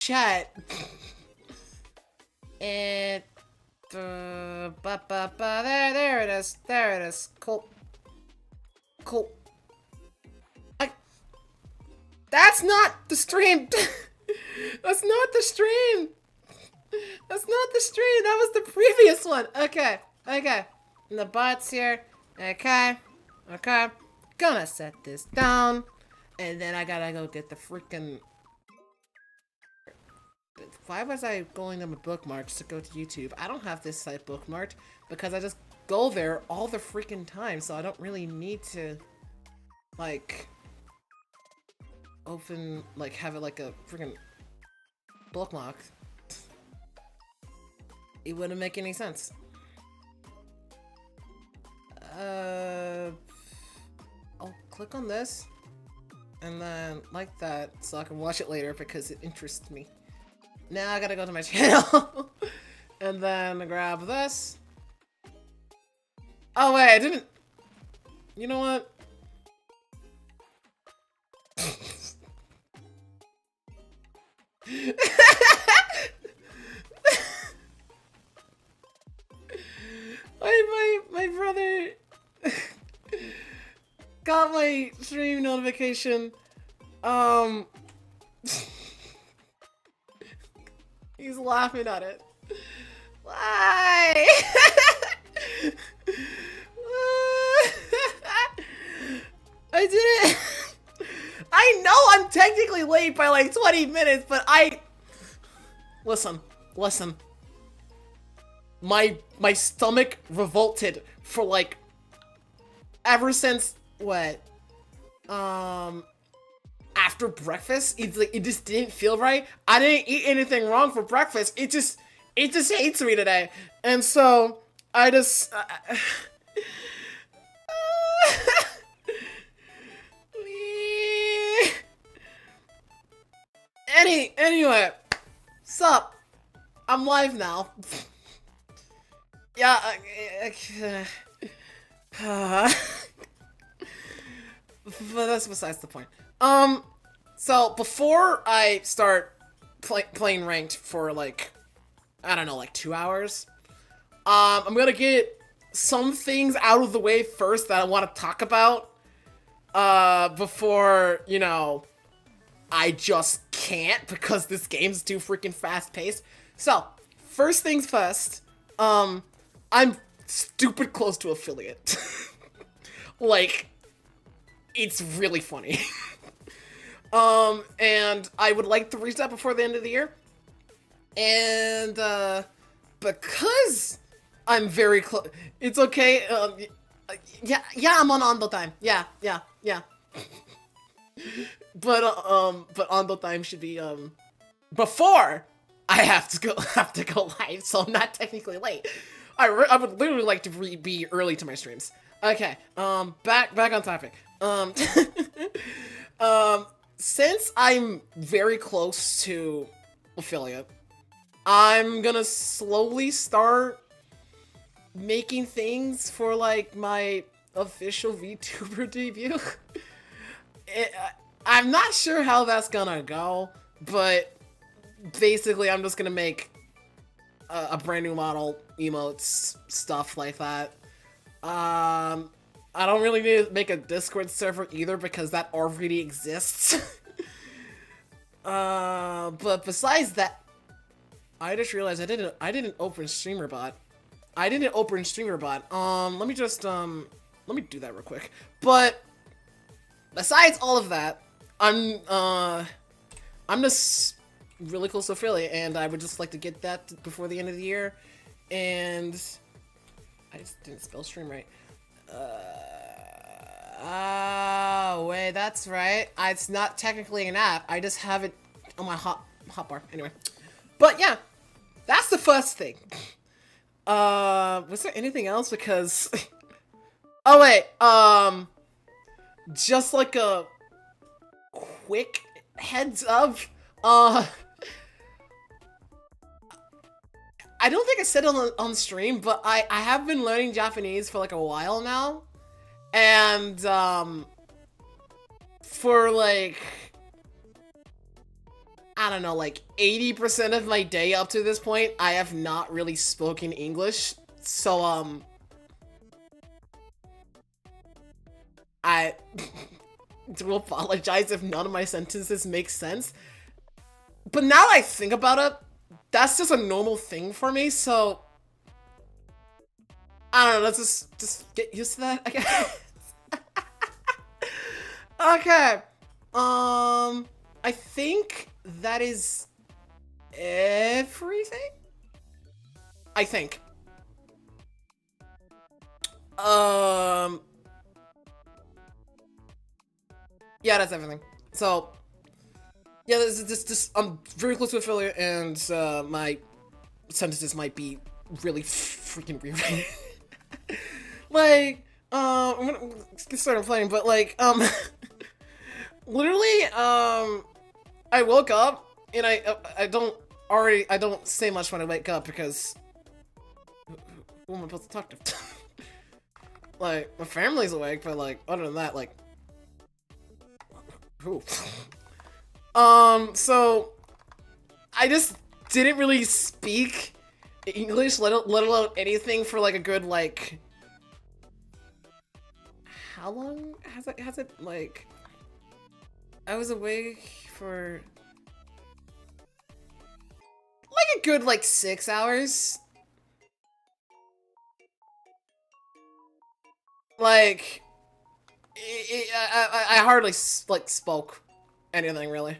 chat. And there it is. There it is. Cool. Cool. That's not the stream. That's not the stream. That's not the stream. That was the previous one. Okay. Okay. And the bot's here. Okay. Okay. Gonna set this down. And then I gotta go get the freaking... Why was I going on my bookmarks to go to YouTube? I don't have this site bookmarked because I just go there all the freaking time, so I don't really need to, like, open, like, have it like a freaking bookmark. It wouldn't make any sense. I'll click on this and then like that so I can watch it later because it interests me. Now I gotta go to my channel and then grab this. Oh wait, I didn't. You know what? my brother got my stream notification. He's laughing at it. Why? I did it. I know I'm technically late by like 20 minutes, but listen. My stomach revolted for like ever since what? After breakfast, it's like it just didn't feel right. I didn't eat anything wrong for breakfast. It just hates me today, and so I just. Anyway, sup? I'm live now. Yeah. But that's besides the point. So before I start playing ranked for like, I don't know, like 2 hours, I'm gonna get some things out of the way first that I want to talk about, before, you know, I just can't because this game's too freaking fast paced. So, first things first, I'm stupid close to affiliate. Like, it's really funny. And I would like to reach that before the end of the year. And, because I'm very close, it's okay, yeah, I'm on the time. Yeah. But on the time should be, before I have to go live, so I'm not technically late. I would literally like to be early to my streams. Okay, back on topic. Since I'm very close to affiliate, I'm gonna slowly start making things for like my official VTuber debut. I'm not sure how that's gonna go, but basically I'm just gonna make a brand new model, emotes, stuff like that. I don't really need to make a Discord server either because that already exists. But besides that, I just realized I didn't open StreamerBot. Let me just let me do that real quick. But besides all of that, I'm just really close to affiliate, and I would just like to get that before the end of the year. And I just didn't spell stream right. Oh, wait, that's right. It's not technically an app. I just have it on my hotbar. Anyway. But yeah, that's the first thing. Was there anything else? Because oh wait, just like a quick heads up, I don't think I said it on stream, but I have been learning Japanese for like a while now. And, for like, I don't know, like 80% of my day up to this point, I have not really spoken English. So, I do apologize if none of my sentences make sense. But now I think about it, that's just a normal thing for me, so I don't know, let's just get used to that, I guess. Okay. I think that is everything? I think. Yeah, that's everything. So, yeah, this I'm very close to affiliate, and my sentences might be really freaking weird. Like, I'm gonna get started playing, but like, literally, I woke up and I don't say much when I wake up because who am I supposed to talk to? Like, my family's awake, but like, other than that, like, who? So I just didn't really speak English, let alone anything for like a good like. How long has it like? I was awake for like a good like 6 hours. Like, I hardly like spoke anything really.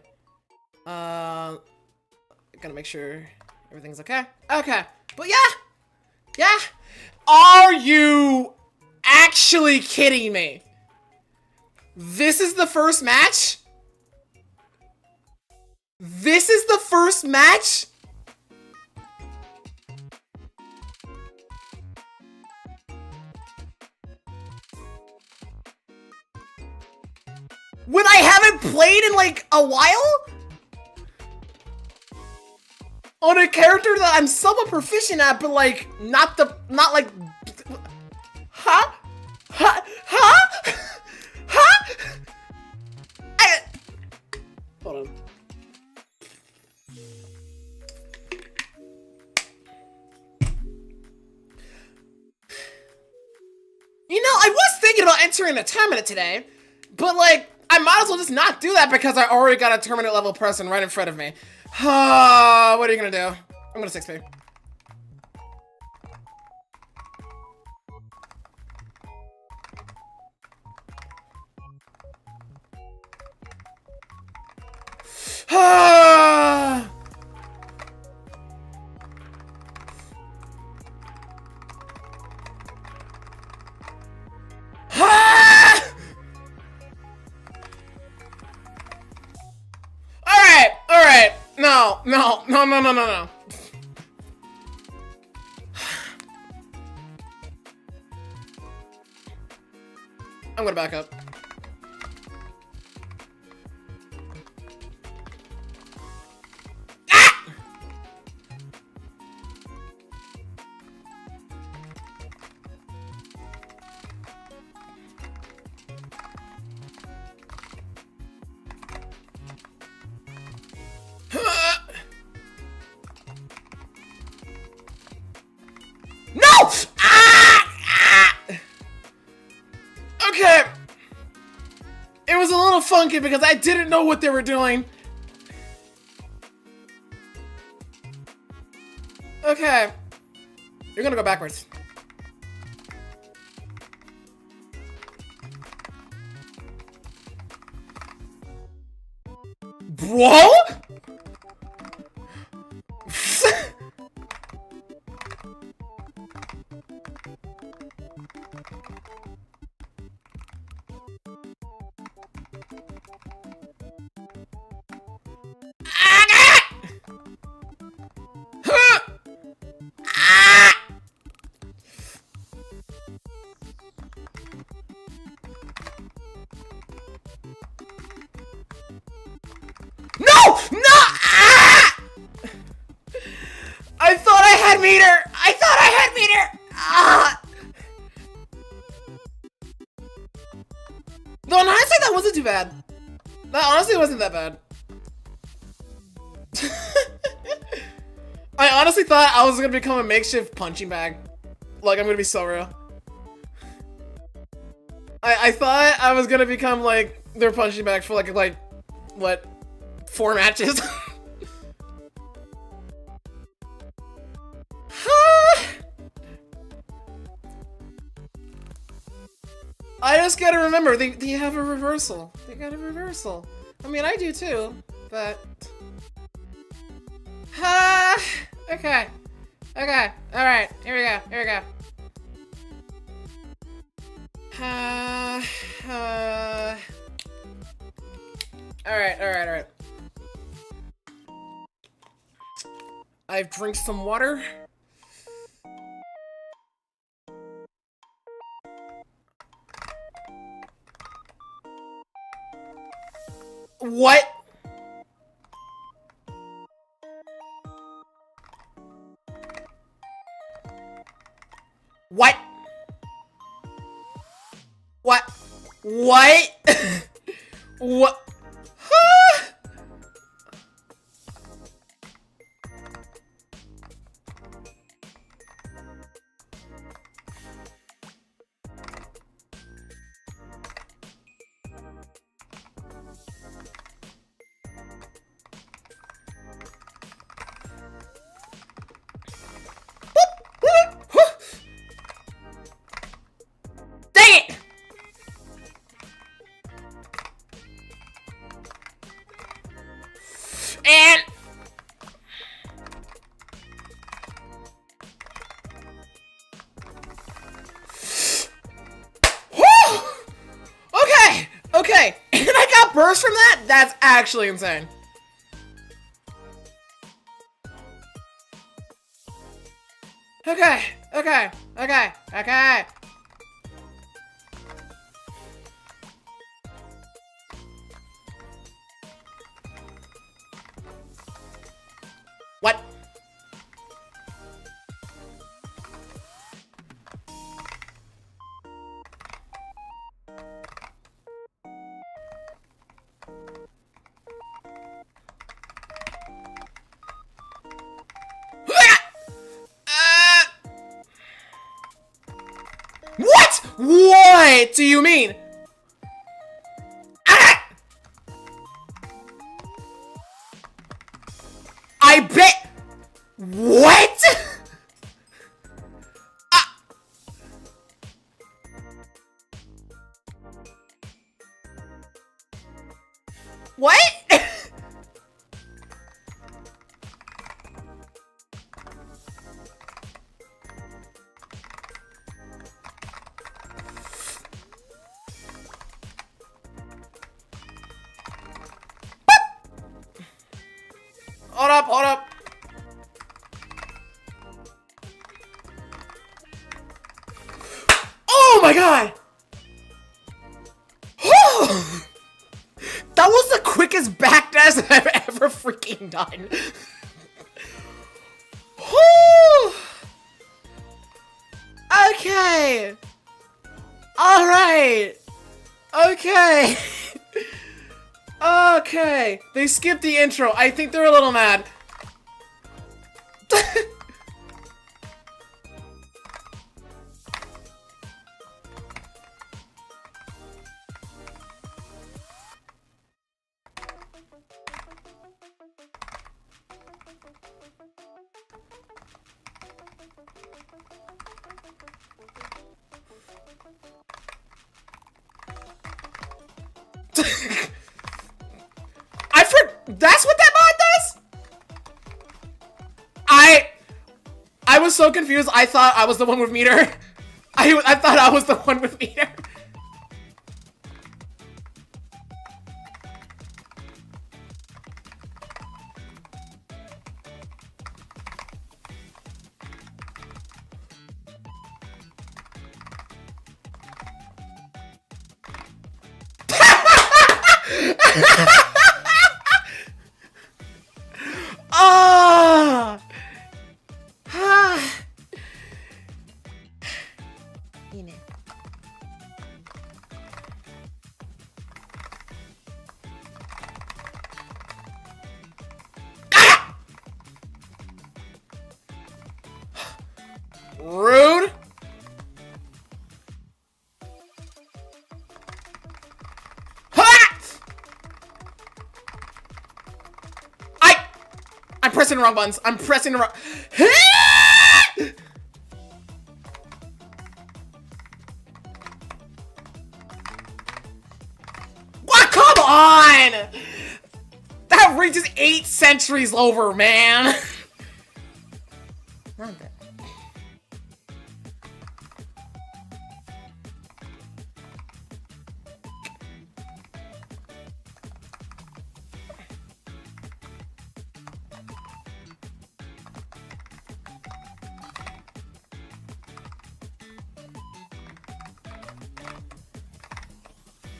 Gotta make sure everything's okay. Okay, but yeah. Are you actually kidding me? This is the first match? This is the first match? When I haven't played in like a while? On a character that I'm somewhat proficient at, but like, not like, huh? Hold on. You know, I was thinking about entering a tournament today, but like, I might as well just not do that because I already got a tournament level person right in front of me. What are you gonna do? I'm gonna 6p. Alright. No. I'm gonna back up. No! Okay. It was a little funky because I didn't know what they were doing. Okay. You're gonna go backwards. Bro? No! I thought I had meter! No, in hindsight, that wasn't too bad. That honestly wasn't that bad. I honestly thought I was gonna become a makeshift punching bag. Like, I'm gonna be so real. I thought I was gonna become, like, their punching bag for, like, what, 4 matches? I just gotta remember, they have a reversal. They got a reversal. I mean, I do too, but... Okay. Okay. Alright. Here we go. Here we go. Alright. I've drank some water. What? What? What? What? What? Dang it! And okay, and I got burst from that? That's actually insane. Okay. What? What do you mean? I bet. What? What? Hold up. Oh my god! That was the quickest backdash I've ever freaking done. Okay. Alright. Okay. Okay. They skipped the intro. I think they're a little mad. That's what that mod does? I was so confused. I thought I was the one with meter. I thought I was the one with meter. I'm pressing the wrong buttons. I'm pressing the wrong... What? Come on! That reaches 8 centuries over, man. Not bad.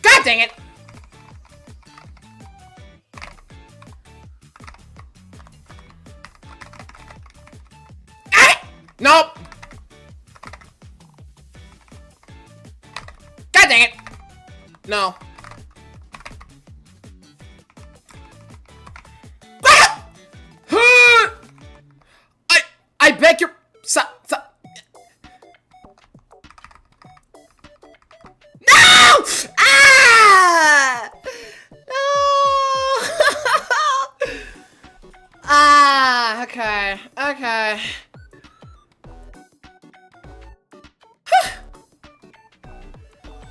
God dang it! Nope. God dang it. No. I beg your... No! Ah! No! Ah, okay. Okay.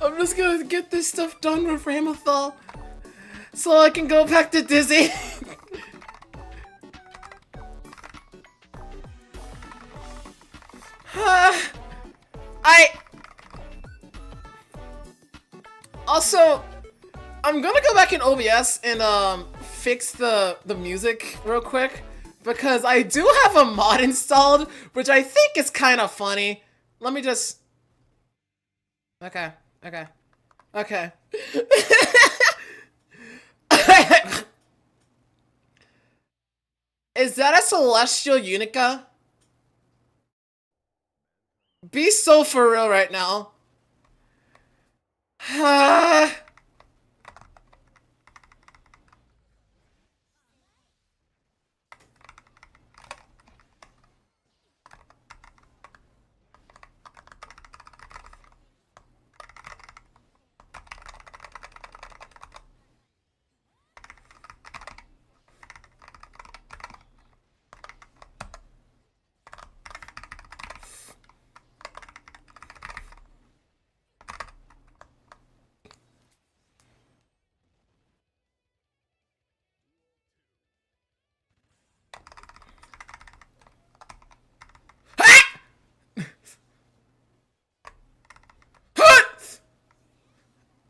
I'm just gonna get this stuff done with Ramathal so I can go back to Dizzy. Also, I'm gonna go back in OBS and fix the music real quick because I do have a mod installed, which I think is kind of funny. Let me just... Okay. Okay. Okay. Is that a celestial Unica? Be so for real right now.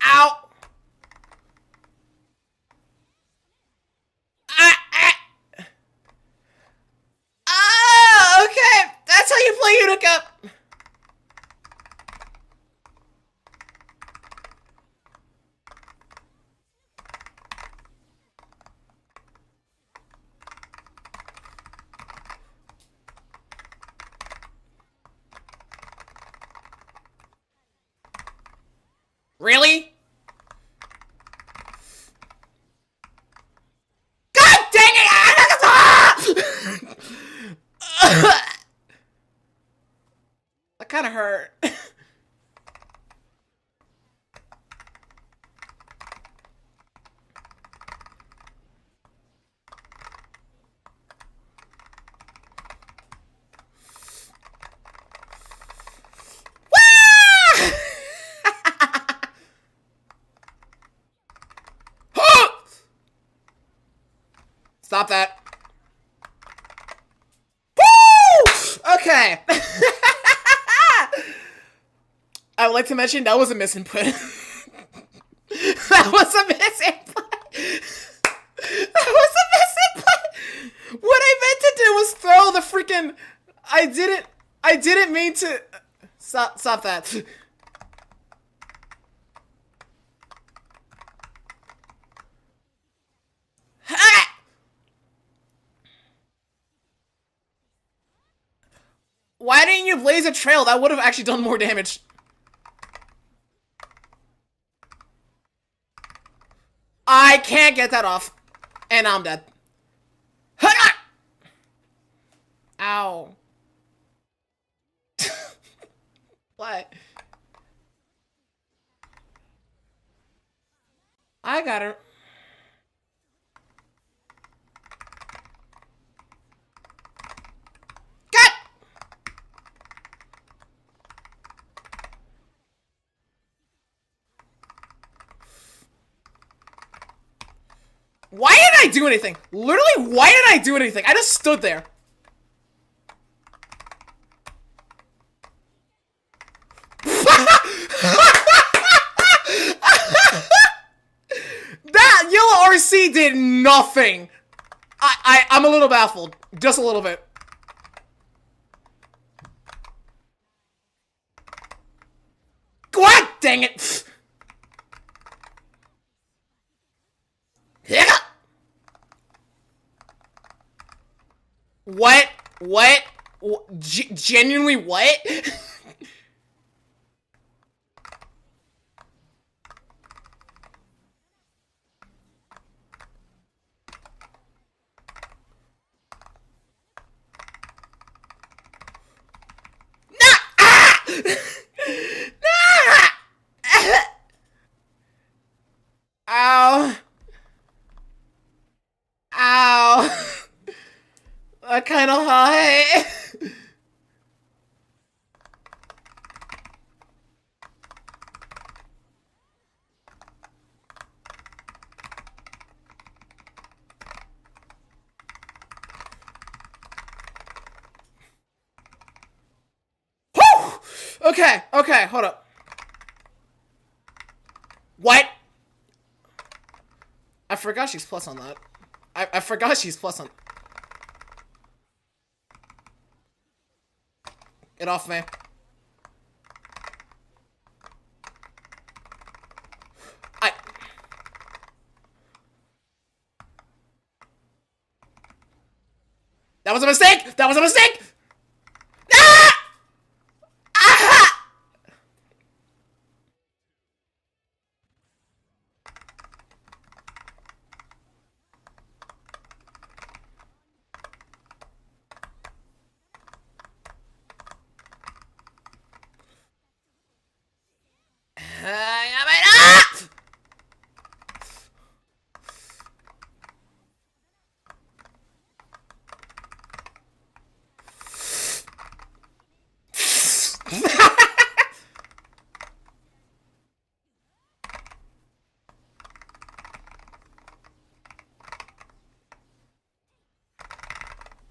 Ow! Ah, okay. That's how you play Unica. Really? God dang it! That kind of hurt. Stop that. Woo! Okay. I would like to mention that was a misinput. That was a misinput. That was a misinput. What I meant to do was throw the freaking... I didn't mean to... Stop that. Why didn't you blaze a trail? That would have actually done more damage. I can't get that off. And I'm dead. Ow. What? I got her. Why didn't I do anything? Literally, why didn't I do anything? I just stood there. That yellow RC did nothing. I'm a little baffled. Just a little bit. God dang it! What? What? Genuinely what? Ow. Ow. That kinda high. Whew! Okay, okay, hold up. What? I forgot she's plus on that. I forgot she's plus on. Get off me. That was a mistake! That was a mistake! Ah! Ah!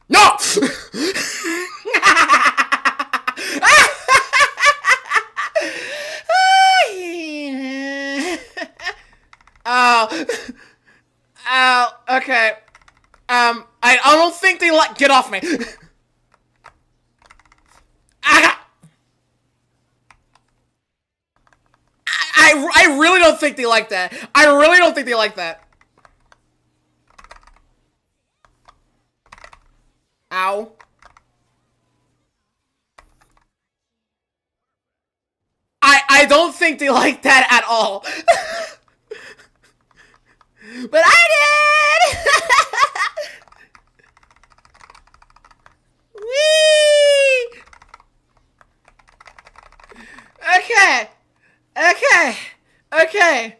No! Ow. Ow. Okay. I don't think they like. Get off me. I really don't think they like that. I really don't think they like that. Ow. I don't think they like that at all. But I did! Whee! Okay. Okay. Okay.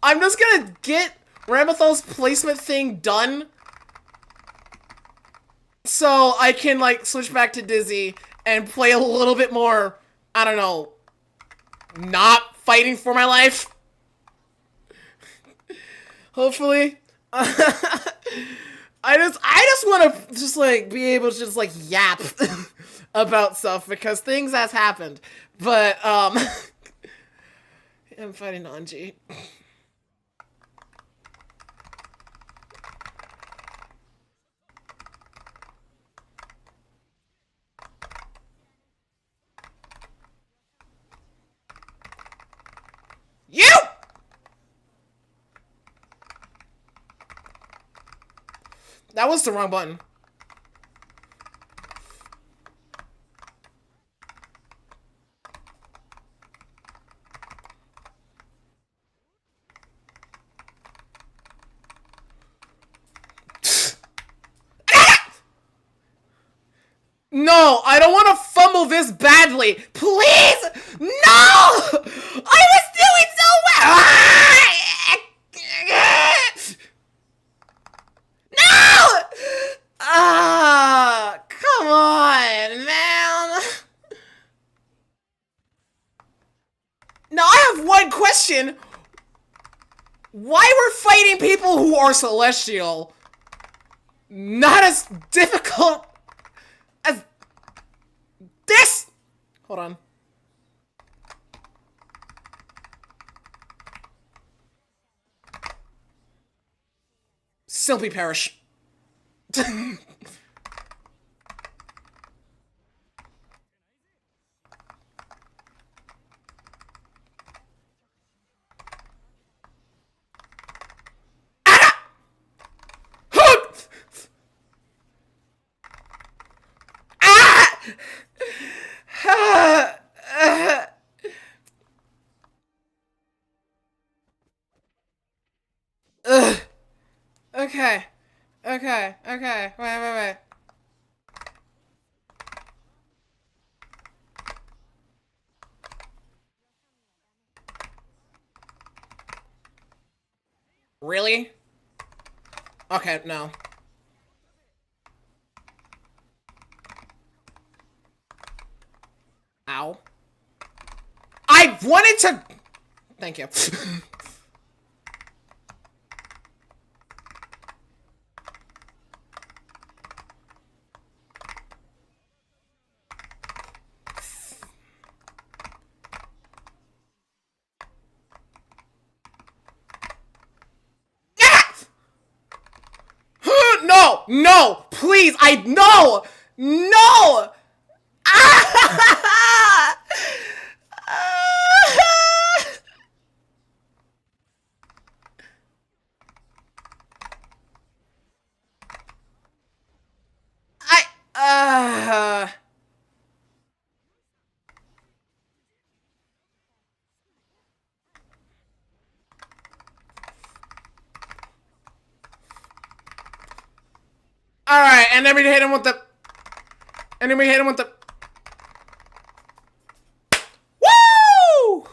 I'm just gonna get Ramthal's placement thing done so I can, like, switch back to Dizzy and play a little bit more, I don't know, not fighting for my life. Hopefully. I just want to just, like, be able to just, like, yap about stuff because things has happened. But, I'm fighting Anji. You! That was the wrong button. No, I don't want to fumble this badly. Please! No! I was doing so well! No! Ah, come on, man. Now I have one question. Why we're fighting people who are celestial? Not as difficult as this. Hold on. Simply perish. Okay. Okay. Okay. Wait. Really? Okay, no. Ow. I wanted to... Thank you. No! No! Please! No! No! Ah! I... Alright, and then we hit him with the... And then we hit him with the... Woo!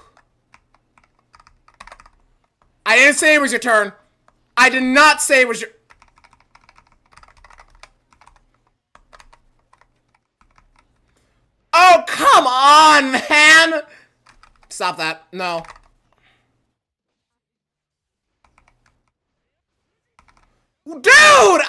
I didn't say it was your turn. I did not say it was your... Oh, come on, man! Stop that. No. Dude! No!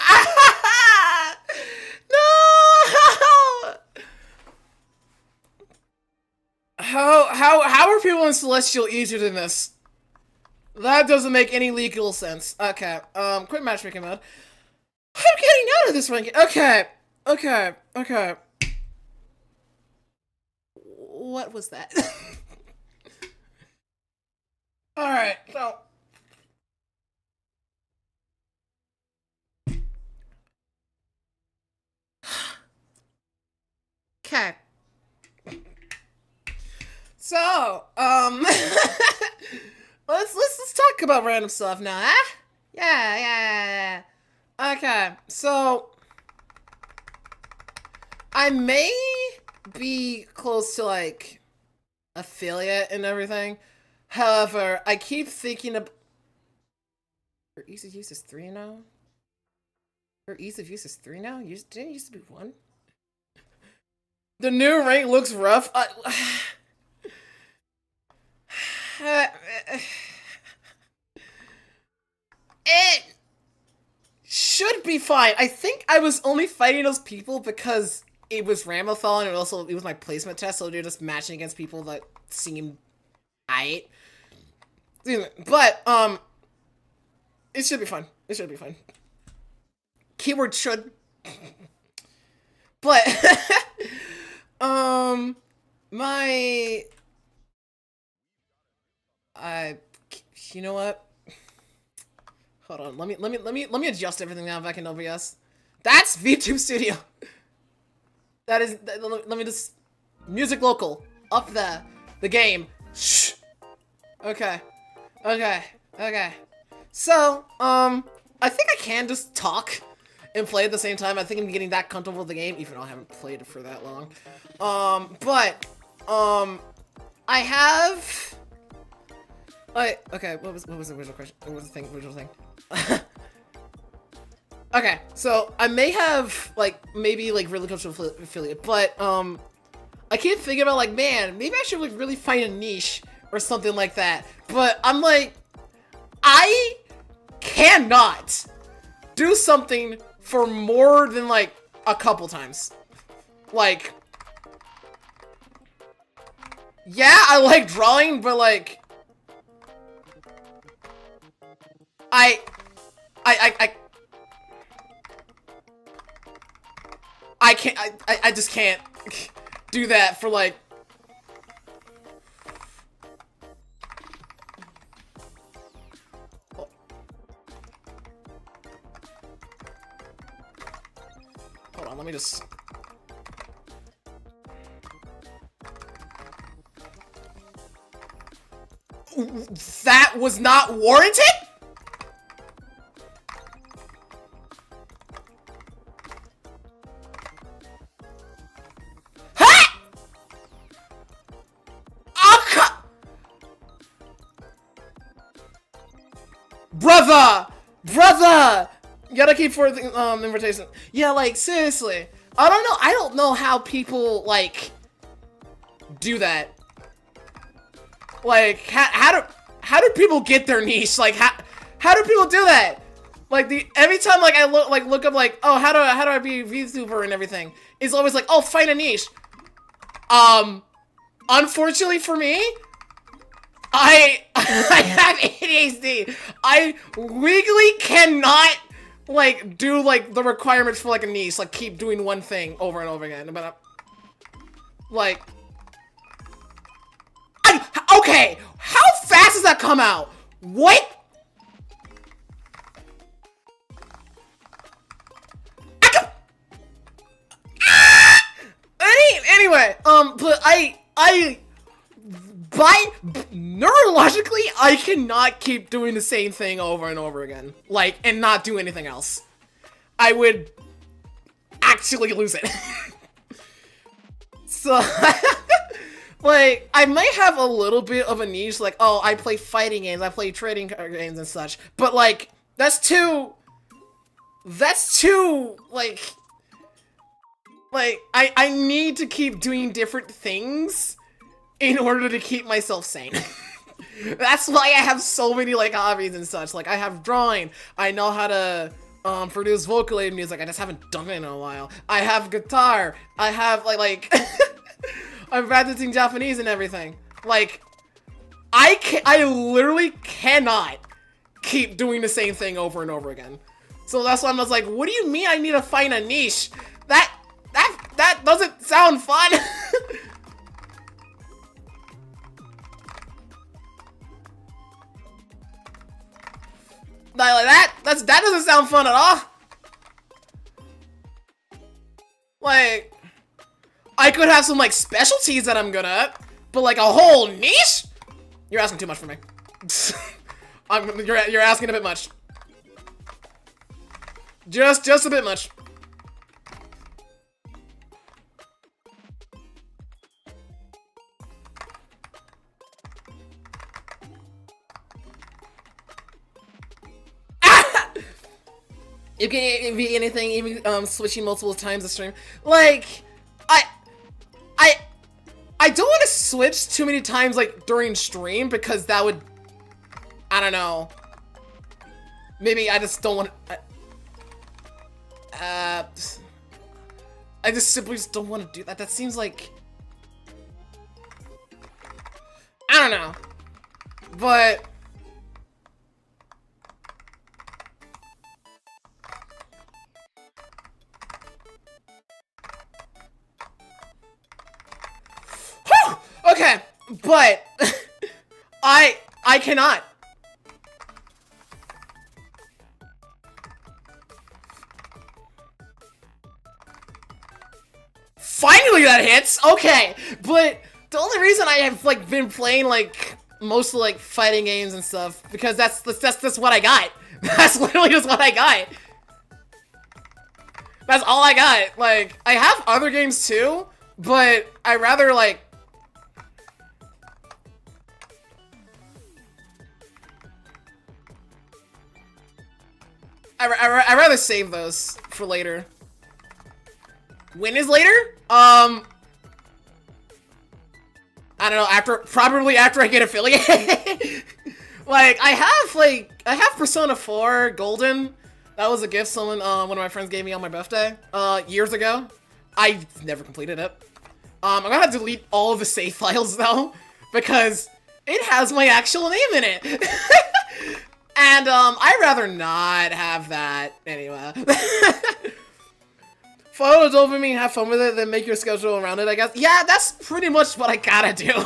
How are people in Celestial easier than this? That doesn't make any legal sense. Okay, quit matchmaking mode. I'm getting out of this ranking. Okay. What was that? Alright, so... Okay. So, let's talk about random stuff now, huh? Yeah. Okay, so I may be close to like affiliate and everything. However, I keep thinking of her ease of use is 3 now. Her ease of use is 3 now. Didn't it used to be 1? The new rank looks rough. It should be fine. I think I was only fighting those people because it was Ramathon and also it was my placement test, so they're just matching against people that seem aight. But it should be fun. Keyword should. But my you know what? Hold on. Let me adjust everything now back in OBS. That's VTube Studio. That is. Let me just music local up the game. Shh. Okay. So I think I can just talk and play at the same time. I think I'm getting that comfortable with the game, even though I haven't played it for that long. I have. Okay. What was the original question? What was the original thing? Okay, so I may have maybe really close to affiliate, but I keep thinking about man, maybe I should really find a niche or something like that. But I'm like, I cannot do something for more than like a couple times. Like, yeah, I like drawing, but like, I can't, I just can't do that for like, hold on, let me just, that was not warranted? Brother! You gotta keep for the invitation. Yeah, like, seriously. I don't know how people, like, do that. Like, how do people get their niche? Like, how do people do that? Like, every time, like, I look up, like, oh, how do I be a VTuber and everything? It's always like, oh, find a niche. Unfortunately for me, I have ADHD. I legally cannot, like, do, like, the requirements for, like, a niche. Like, keep doing one thing over and over again. But, like... okay! How fast does that come out? What? Anyway, but neurologically, I cannot keep doing the same thing over and over again. Like, and not do anything else. I would actually lose it. So, like, I might have a little bit of a niche, like, oh, I play fighting games, I play trading card games and such. But, like, that's too, like, I need to keep doing different things in order to keep myself sane. That's why I have so many, like, hobbies and such. Like, I have drawing. I know how to, produce Vocaloid music. I just haven't done it in a while. I have guitar. I have, like, I'm practicing Japanese and everything. Like, I literally cannot keep doing the same thing over and over again. So that's why I'm just like, what do you mean I need to find a niche? That doesn't sound fun. Like that doesn't sound fun at all. Like, I could have some, like, specialties that I'm good at, but, like, a whole niche? You're asking too much for me. You're asking a bit much. Just a bit much. You can be anything, even switching multiple times a stream. Like, I don't want to switch too many times, like, during stream, because that would, I don't know. Maybe I just don't want to, I just simply just don't want to do that. That seems like, I don't know. But okay, but I cannot. Finally that hits! Okay, but the only reason I have, like, been playing, like, mostly, like, fighting games and stuff, because that's what I got. That's literally just what I got. That's all I got. Like, I have other games too, but I rather, like, I rather save those for later. When is later? I don't know, probably after I get affiliated. Like, I have Persona 4 Golden. That was a gift someone, one of my friends gave me on my birthday, years ago. I never completed it. I'm gonna have to delete all of the save files though, because it has my actual name in it. And, I'd rather not have that anyway. Follow the dopamine, have fun with it, then make your schedule around it, I guess. Yeah, that's pretty much what I gotta do.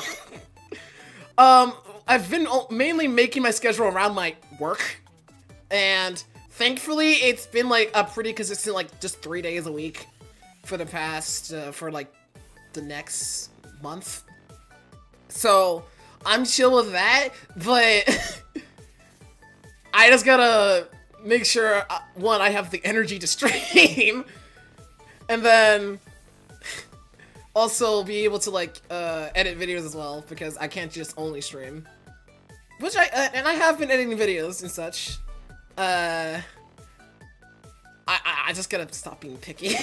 I've been mainly making my schedule around my work, and thankfully it's been like a pretty consistent, like just 3 days a week for the past, for like the next month. So I'm chill with that, but I just gotta make sure, one, I have the energy to stream, and then also be able to like edit videos as well, because I can't just only stream. Which and I have been editing videos and such. I just gotta stop being picky.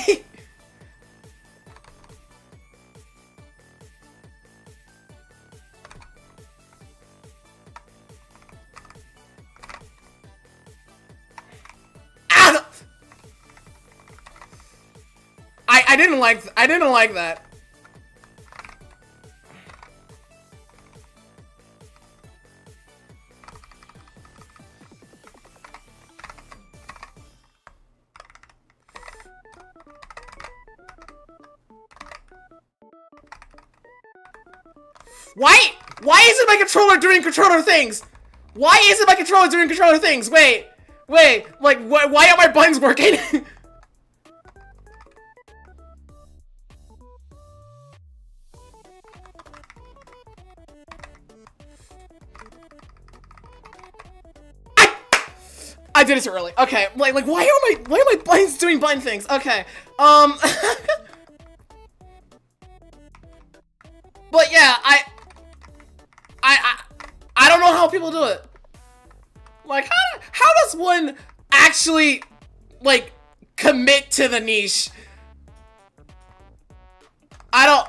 Ah! I didn't like that. Why isn't my controller doing controller things? Why isn't my controller doing controller things? Wait, like, why aren't my buttons working? I did it too early. Okay, like why are my buttons doing button things? Okay, but yeah, I don't know how people do it. Like, how does one actually, like, commit to the niche? I don't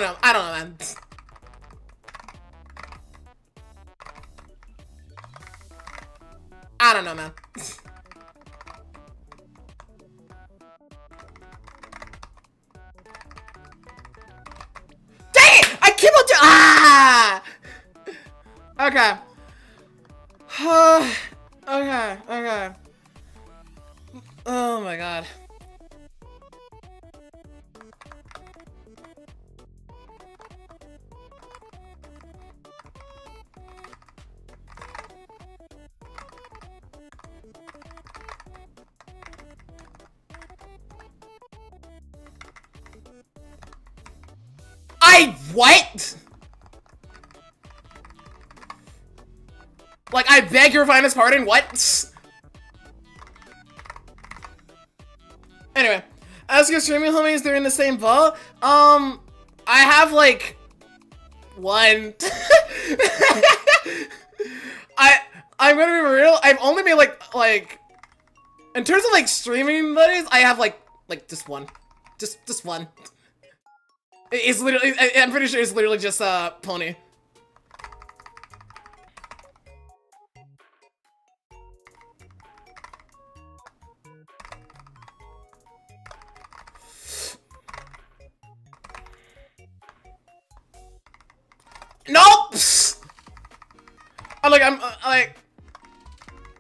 know. I don't know, man. I don't know, man. Dang it! I keep on doing. Ah! Okay. Okay. Oh my god. What? Like, I beg your finest pardon, what? Anyway, ask your streaming homies, they're in the same boat. I have, like, one. I'm gonna be real, I've only made, like, in terms of, like, streaming buddies, I have, like, just one. Just one. It's literally, I'm pretty sure it's literally just, Pony. Nope!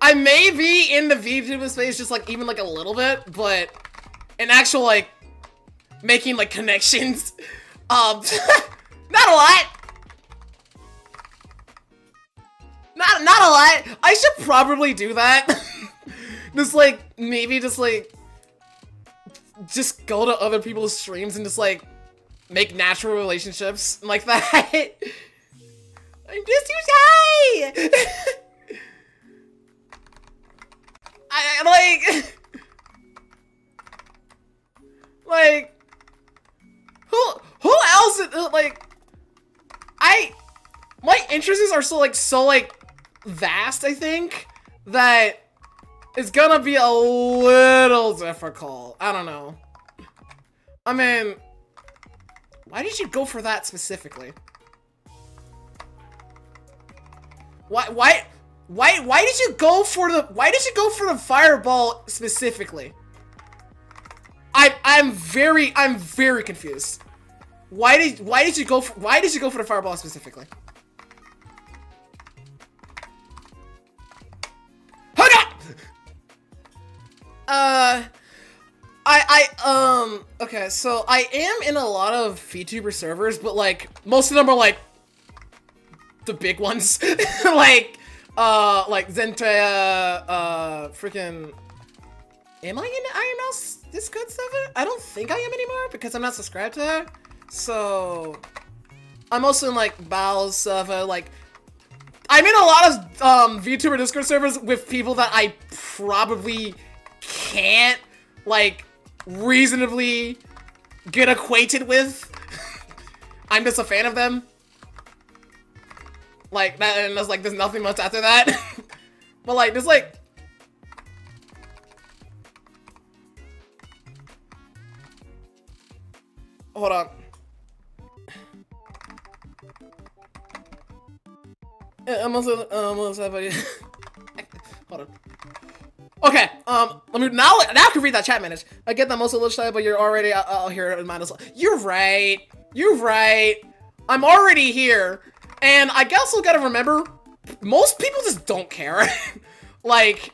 I may be in the VTuber space just, like, even, like, a little bit, but in actual, like, making, like, connections, not a lot! Not a lot! I should probably do that. Just, like, maybe just, like, just go to other people's streams and just, like, make natural relationships like that. I'm just too shy! like, who else, like, my interests are so vast, I think, that it's gonna be a little difficult. I don't know. I mean, why did you go for that specifically? Why did you go for the fireball specifically? I'm very confused. Why did you go for the fireball specifically? Okay, so I am in a lot of VTuber servers, but like most of them are like the big ones, like Zentaya, freaking. Am I in IML's Discord server? I don't think I am anymore because I'm not subscribed to her. So I'm also in like Bao's server. Like I'm in a lot of VTuber Discord servers with people that I probably can't like reasonably get acquainted with. I'm just a fan of them. Like that, and there's nothing much after that. But like there's like. Hold on. I'm also hold on. Okay, let me now I can read that chat message. I get that most of the chat, but you're already out here in mine as well. You're right. You're right. I'm already here, and I guess we gotta remember, most people just don't care. Like.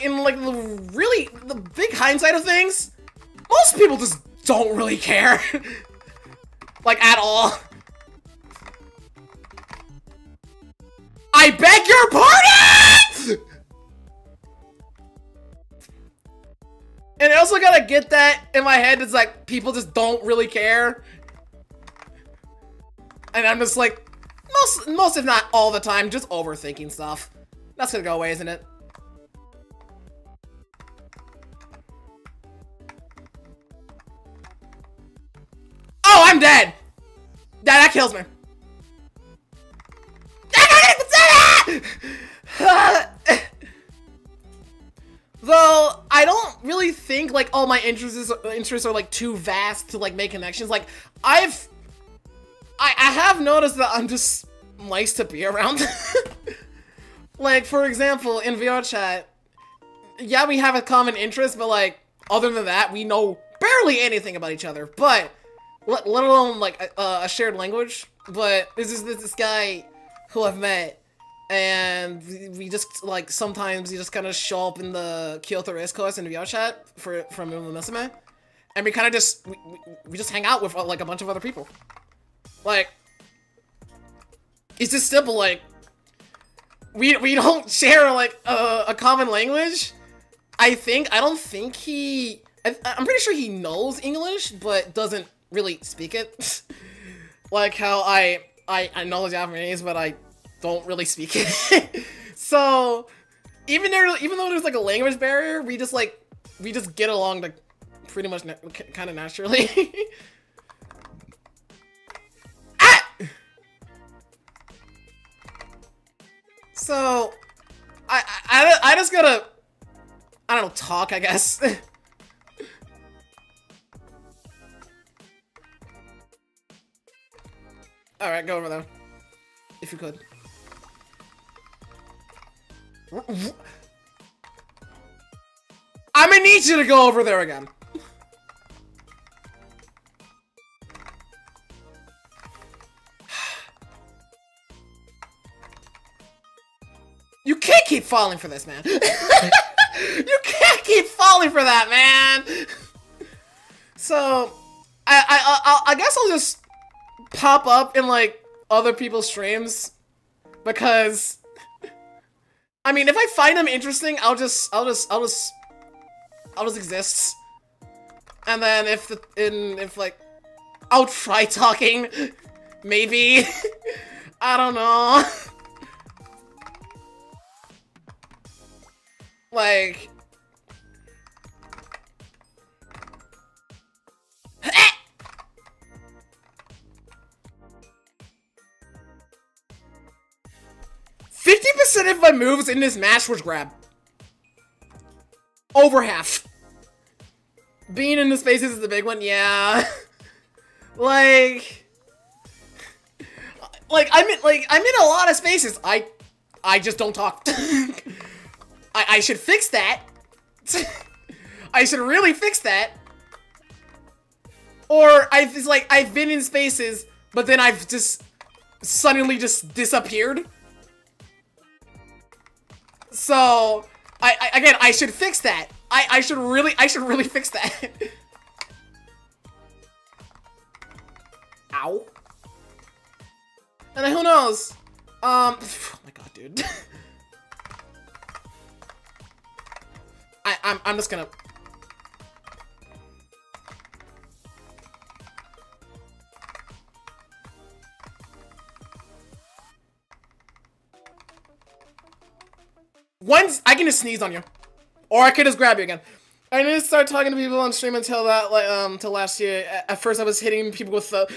In the really the big hindsight of things, most people just don't really care. Like at all. I beg your pardon! And I also gotta get that in my head, it's like people just don't really care. And I'm just like, most if not all the time, just overthinking stuff. That's gonna go away, isn't it? Oh, I'm dead! That kills me. Though, I don't really think, like, all my interests are, like, too vast to, like, make connections. Like, I have noticed that I'm just nice to be around. Like, for example, in VR chat, yeah, we have a common interest, but, like, other than that, we know barely anything about each other. But, let alone, like, a shared language. But there's this guy who I've met, and we just, like, sometimes we just kind of show up in the Kyoto race course in VR chat from Musume, and we kind of just, we just hang out with, like, a bunch of other people. Like, it's just simple, like, we don't share, like, a common language. I'm pretty sure he knows English, but doesn't really speak it. Like how I know Japanese, but I don't really speak it. So, even though there's, like, a language barrier, we just get along, like, pretty much kind of naturally. So, I just gotta, I don't know, talk, I guess. Alright, go over there. If you could. I'm gonna need you to go over there again. You can't keep falling for this, man. You can't keep falling for that, man. So, I guess I'll just pop up in, like, other people's streams, because I mean, if I find them interesting, I'll just exist. And then if like, I'll try talking, maybe. I don't know. Like, 50% of my moves in this match was grab. Oh over half. Being in the spaces is the big one, yeah. like I'm in a lot of spaces. I just don't talk. I should fix that. I should really fix that. Or I've been in spaces, but then I've just suddenly just disappeared. So I should fix that. I should really fix that. Ow. And then who knows? Oh my god, dude. I'm just gonna. Once I can just sneeze on you, or I could just grab you again. I didn't start talking to people on stream until that, till last year. At first, I was hitting people with the.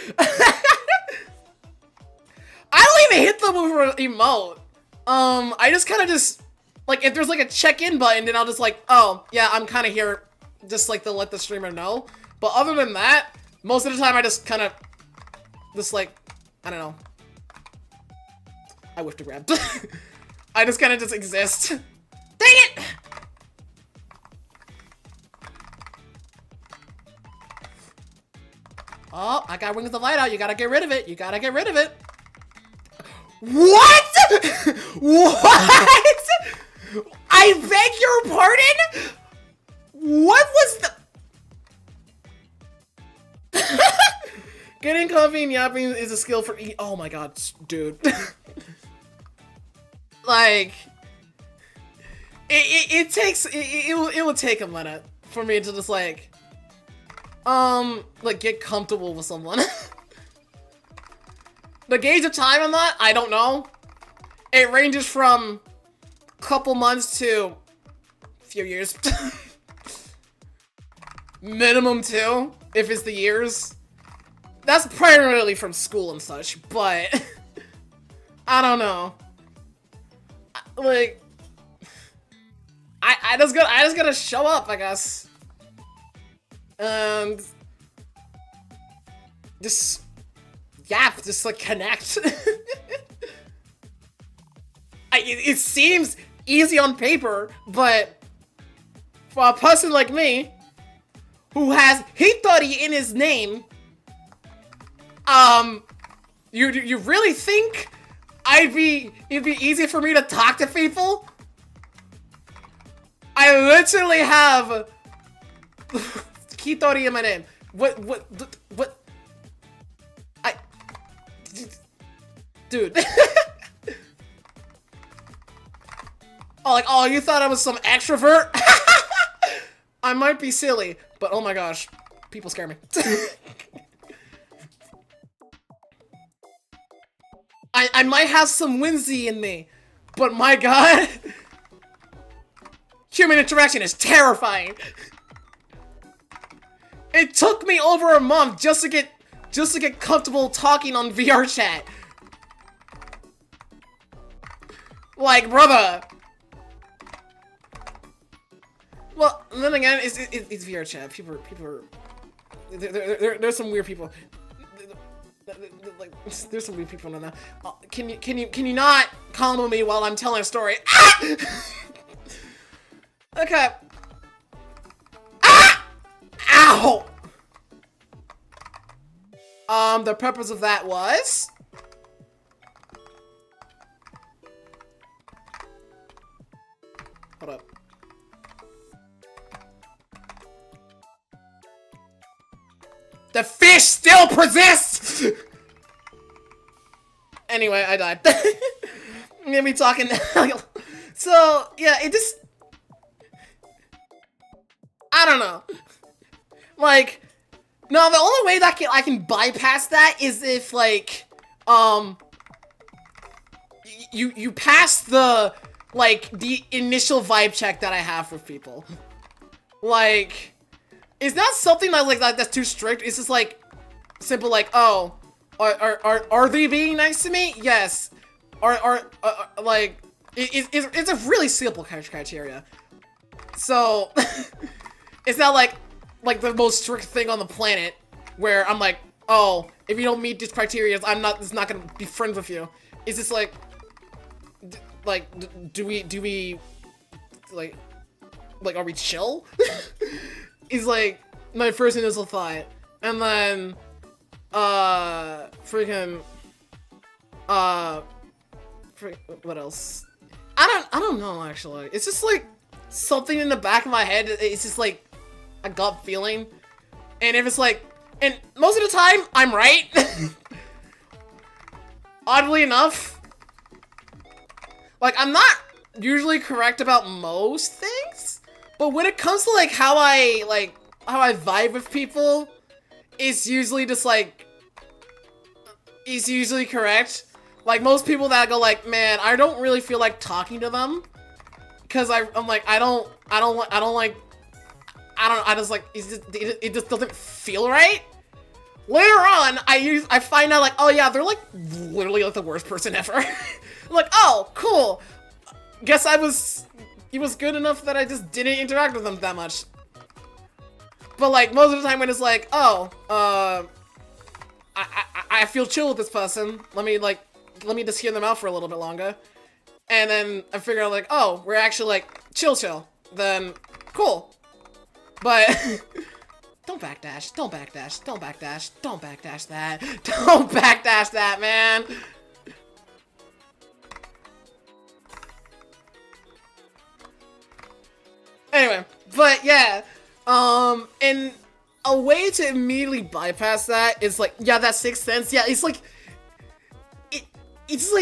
I don't even hit them with an emote. I just kind of just like if there's like a check-in button, then I'll just like, oh yeah, I'm kind of here, just like to let the streamer know. But other than that, most of the time I just kind of, just like, I don't know. I whiff to grab. I just kind of just exist. Dang it! Oh, I got Wings of Light out. You gotta get rid of it. You gotta get rid of it. What? What? I beg your pardon? What was the... Getting coffee and yapping is a skill for oh my god, dude. Like, it will take a minute for me to just like get comfortable with someone. The gauge of time on that, I don't know. It ranges from a couple months to a few years. Minimum 2, if it's the years. That's primarily from school and such, but I don't know. Like, I just gotta show up, I guess. And just yap, just like connect. It seems easy on paper, but for a person like me, who has Hitori in his name, you really think it'd be easy for me to talk to people? I literally have Hitori in my name. What? Dude. Oh, you thought I was some extrovert? I might be silly, but oh my gosh, people scare me. I might have some whimsy in me, but my god, human interaction is terrifying. It took me over a month just to get comfortable talking on VR chat. Like, brother. Well, then again, it's VR chat. People are there's some weird people. Like, there's some weird people in there. Can you not comment me while I'm telling a story? Ah! Okay. Ah! Ow! The purpose of that was... Hold up. The fish still persists! Anyway, I died. I'm gonna be talking now. So, yeah, it just... I don't know. Like, no, the only way that I can bypass that is if, like, you pass the, like, the initial vibe check that I have with people. Like, it's not something that's too strict. It's just, like, simple, like, oh, are they being nice to me? Yes. Like, it's a really simple criteria. So it's not like the most strict thing on the planet where I'm like, oh, if you don't meet these criteria, I'm just not gonna be friends with you. It's just like, do we like are we chill? Is like my first initial thought, and then freaking what else? I don't know actually. It's just like something in the back of my head. It's just like a gut feeling, and if it's like, and most of the time I'm right. Oddly enough, like I'm not usually correct about most things, but when it comes to like how I vibe with people, it's usually just like it's usually correct. Like most people that go like, man, I don't really feel like talking to them because I'm like I just like it just doesn't feel right. Later on, I find out like, oh yeah, they're like literally like the worst person ever. I'm like, oh cool. Guess it was good enough that I just didn't interact with them that much. But like most of the time when it's like, oh, I feel chill with this person. Let me just hear them out for a little bit longer. And then I figure out like, oh, we're actually like chill. Then cool. But don't backdash, don't backdash, don't backdash, don't backdash that. Don't backdash that, man. Anyway, but yeah, and a way to immediately bypass that is like, yeah, that Sixth Sense, yeah, it's like, it was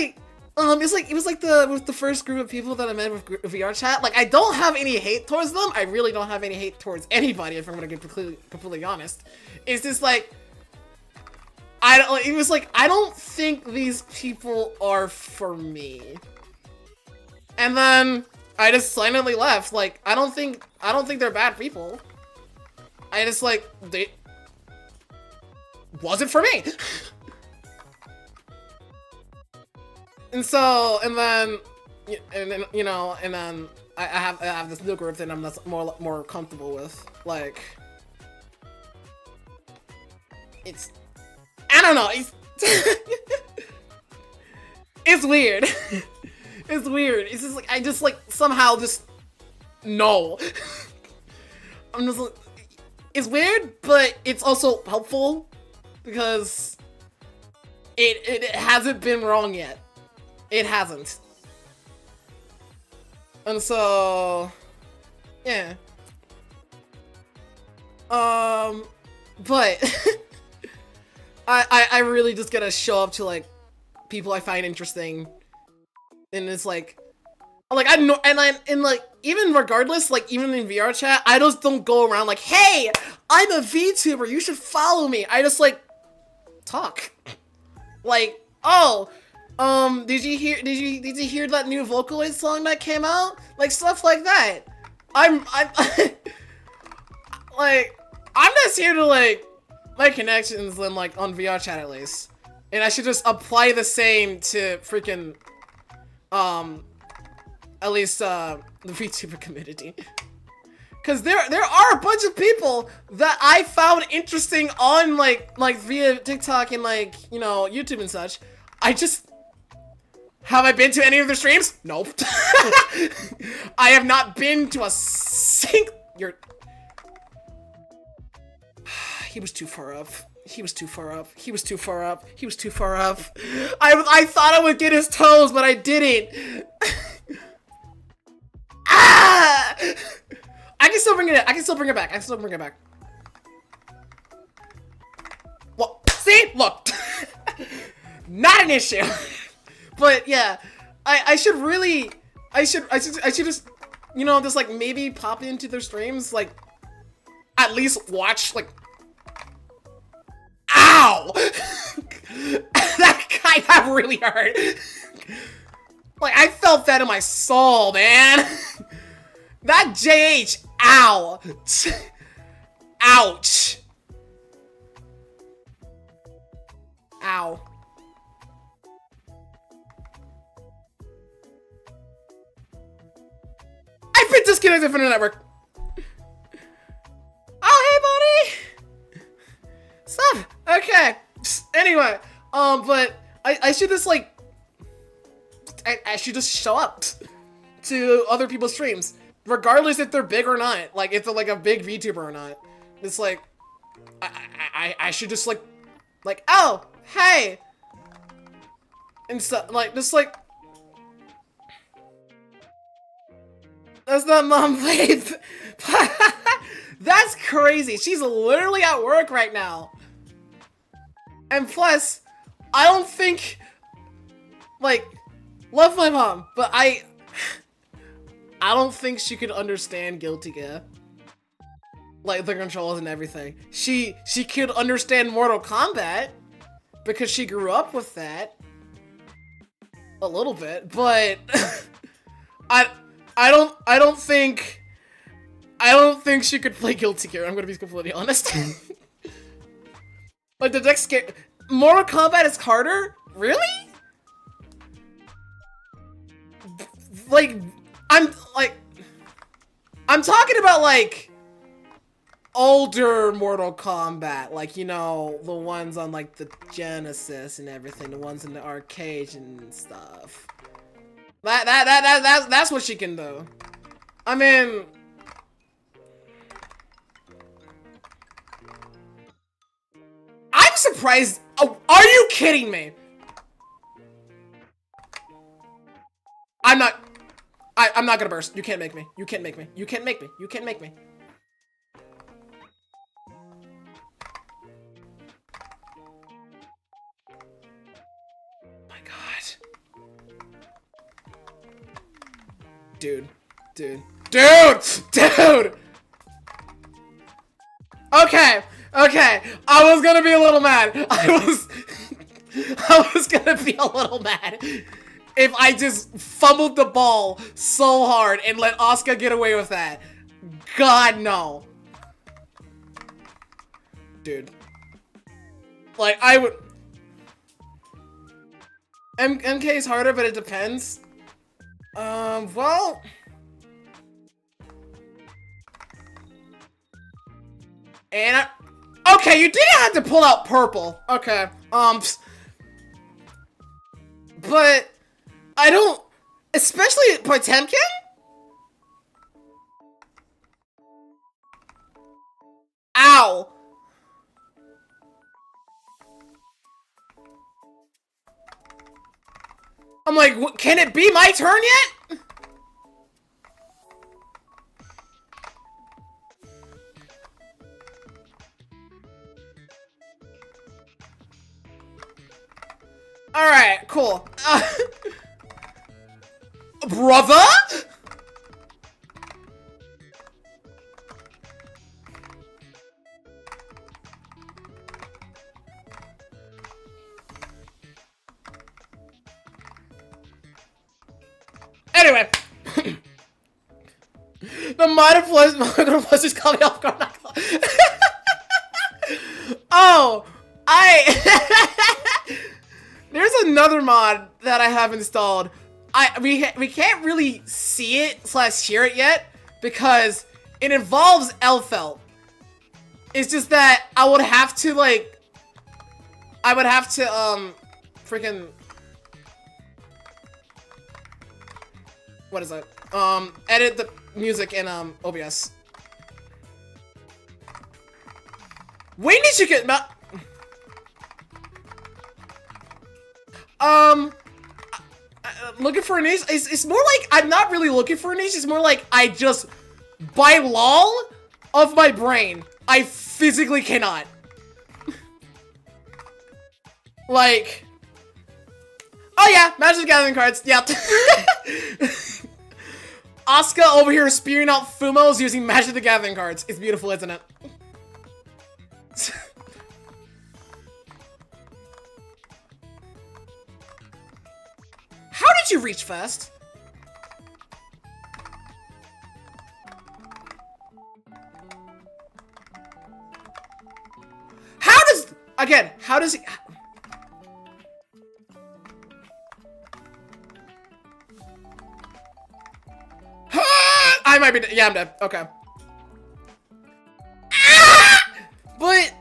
like with the first group of people that I met with VR chat. Like, I don't have any hate towards them. I really don't have any hate towards anybody, if I'm gonna get completely honest. It's just like, I don't think these people are for me. And then I just silently left. Like, I don't think they're bad people. I just like, they wasn't for me. And so, and then I have this new group that I'm more comfortable with. Like, it's, I don't know, it's it's weird. It's weird. It's just like, I just like somehow just no. I'm just like, it's weird, but it's also helpful because it hasn't been wrong yet. It hasn't. And so, yeah. But I really just gotta show up to like people I find interesting, and it's like I know, and like even regardless, like even in VR chat, I just don't go around like, hey, I'm a VTuber, you should follow me. I just like talk, like, oh, did you hear that new Vocaloid song that came out? Like stuff like that. I'm like, I'm just here to like make connections and like on VR chat at least, and I should just apply the same to freaking at least the VTuber community. Cause there are a bunch of people that I found interesting on like via TikTok and like, you know, YouTube and such. Have I been to any of their streams? Nope. I have not been to a He was too far up. He was too far up. He was too far up. He was too far up. I thought I would get his toes, but I didn't. Ah! I can still bring it. I can still bring it back. I can still bring it back. Well, see, look, not an issue. But yeah, I should really, I should just, you know, just like maybe pop into their streams, like at least watch, like, ow, that kind of really hurt. Like I felt that in my soul, man. That JH, ow, ouch, ow. I've been disconnected from the network. Okay. Anyway, but I should just like, I should just show up to other people's streams, regardless if they're big or not. Like, if they're like a big VTuber or not. It's like, I should just like, oh, hey, and stuff, like, just like, that's not Mom Faith. That's crazy. She's literally at work right now. And plus, I don't think, like, love my mom, but I don't think she could understand Guilty Gear. Like, the controls and everything. She could understand Mortal Kombat, because she grew up with that. A little bit, but I don't think she could play Guilty Gear. I'm gonna be completely honest. Like, the next game, Mortal Kombat is harder? Really? Like, I'm talking about, like, older Mortal Kombat, like, you know, the ones on, like, the Genesis and everything, the ones in the arcade and stuff. That's what she can do. I mean, I'm surprised. Oh, are you kidding me? I'm not gonna burst. You can't make me. You can't make me. You can't make me. You can't make me. My God. Dude. Okay. I was gonna be a little mad. I was gonna be a little mad if I just fumbled the ball so hard and let Oscar get away with that. God, no. Dude. Like, I would... MK is harder, but it depends. Well... And okay, you didn't have to pull out purple. Okay, but I don't... Especially Potemkin? Ow. I'm like, can it be my turn yet? Alright, cool. Brother? Anyway. The minor plus just called me off guard. Oh, there's another mod that I have installed. We can't really see it / hear it yet because it involves Elfelt. It's just that I would have to freaking, what is it? Edit the music in OBS. We need to get looking for a niche. It's more like I'm not really looking for a niche. It's more like I just, by law of my brain, I physically cannot. Like, oh yeah, Magic the Gathering cards. Yep. Asuka over here spewing out Fumos using Magic the Gathering cards. It's beautiful, isn't it? How did you reach first? How does... Again, how does he... I might be... Yeah, I'm dead. Okay. But,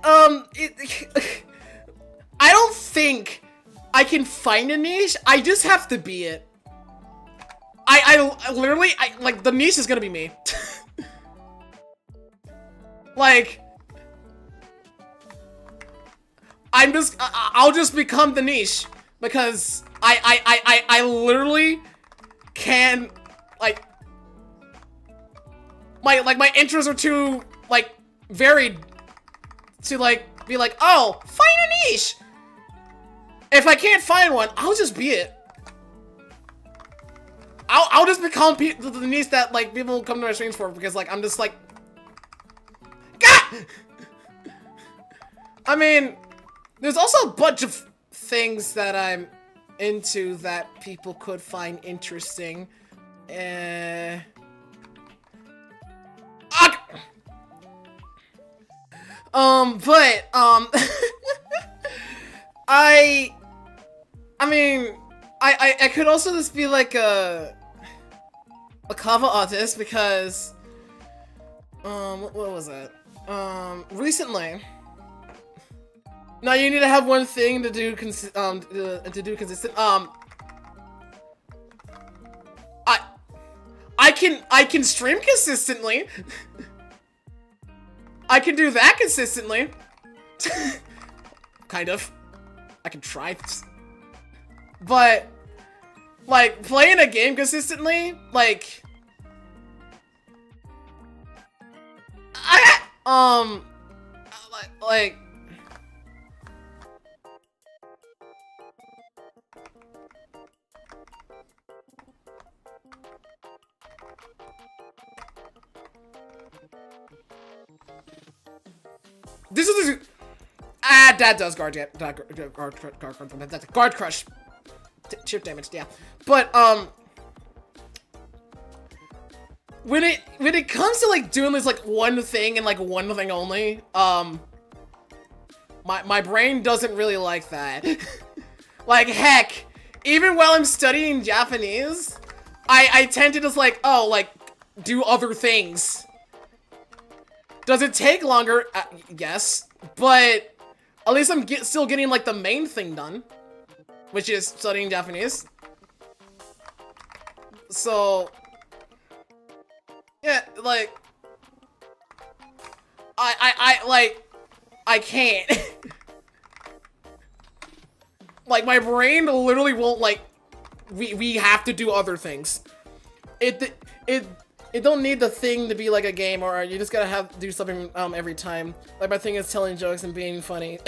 think I can find a niche. I just have to be it. I literally, like, the niche is gonna be me. Like, I'll just become the niche because I literally can, like, my interests are too, like, varied to, like, be like, oh, find a niche. If I can't find one, I'll just be it. I'll just become the niche that, like, people come to my streams for because, like, I'm just like, God! I mean, there's also a bunch of things that I'm into that people could find interesting. I mean, I could also just be like a cover artist because, what was it? Recently. Now you need to have one thing to do consistent. I can stream consistently. I can do that consistently. Kind of. I can try. But, like, playing a game consistently, like, like, this is that does guard crush. Chip damage, yeah. But, when it comes to, like, doing this, like, one thing and, like, one thing only, my brain doesn't really like that. Like, heck, even while I'm studying Japanese, I tend to just, like, oh, like, do other things. Does it take longer? Yes, but at least I'm still getting, like, the main thing done. Which is studying Japanese. So, yeah, like, I can't. Like, my brain literally won't, like, we have to do other things. It don't need the thing to be like a game, or you just gotta do something every time. Like, my thing is telling jokes and being funny.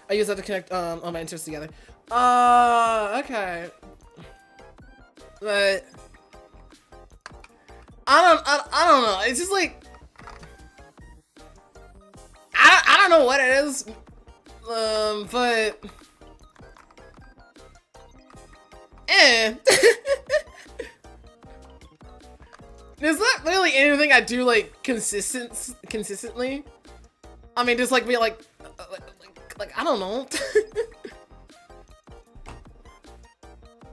I use that to connect all my interests together. Okay. But I don't know. It's just like I don't know what it is. But there's not really anything I do like consistently. I mean, just like be like I don't know.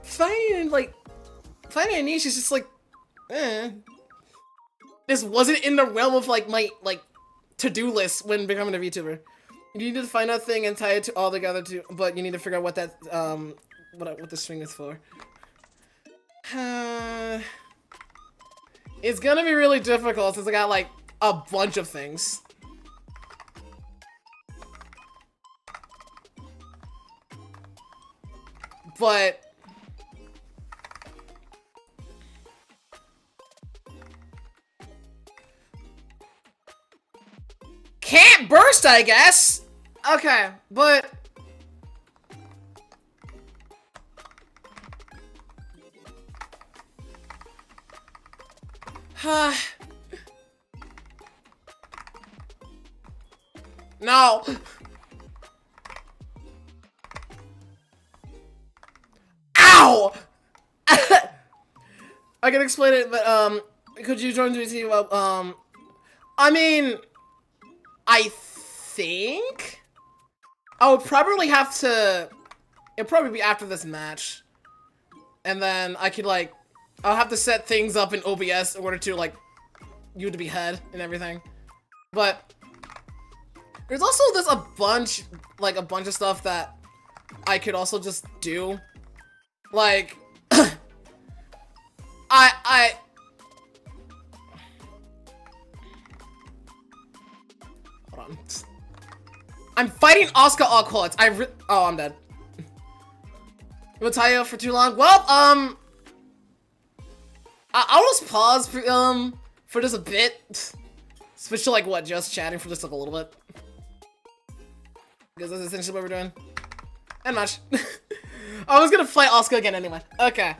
Finding a niche is just like, This wasn't in the realm of like my to-do list when becoming a VTuber. You need to find a thing and tie it to all together too, but you need to figure out what that what the string is for. It's gonna be really difficult since I got like a bunch of things. But can't burst, I guess. Okay, but no. Ow! I can explain it, but could you join GT? I mean, I think I would probably have to. It'd probably be after this match, and then I could like, I'll have to set things up in OBS in order to like you to be head and everything. But there's also a bunch of stuff that I could also just do. Like, I hold on. I'm fighting Oscar Alquots. Oh, I'm dead. We'll tie you up for too long. Well, I'll just pause for just a bit. Switch to like what? Just chatting for just like a little bit. Because that's essentially what we're doing. And much. I was gonna fight Oscar again anyway. Okay.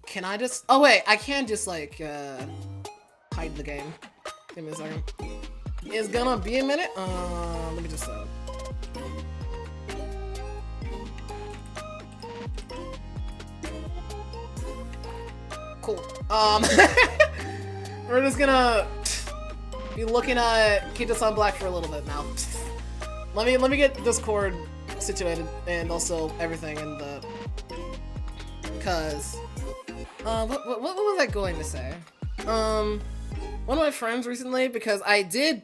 Can I just? Oh wait, I can just like hide the game. Give me a second. It's gonna be a minute. Let me just cool. We're just gonna be looking at Keep This on Black for a little bit now. Let me get Discord situated and also everything in the. Cause what was I going to say? One of my friends recently, because I did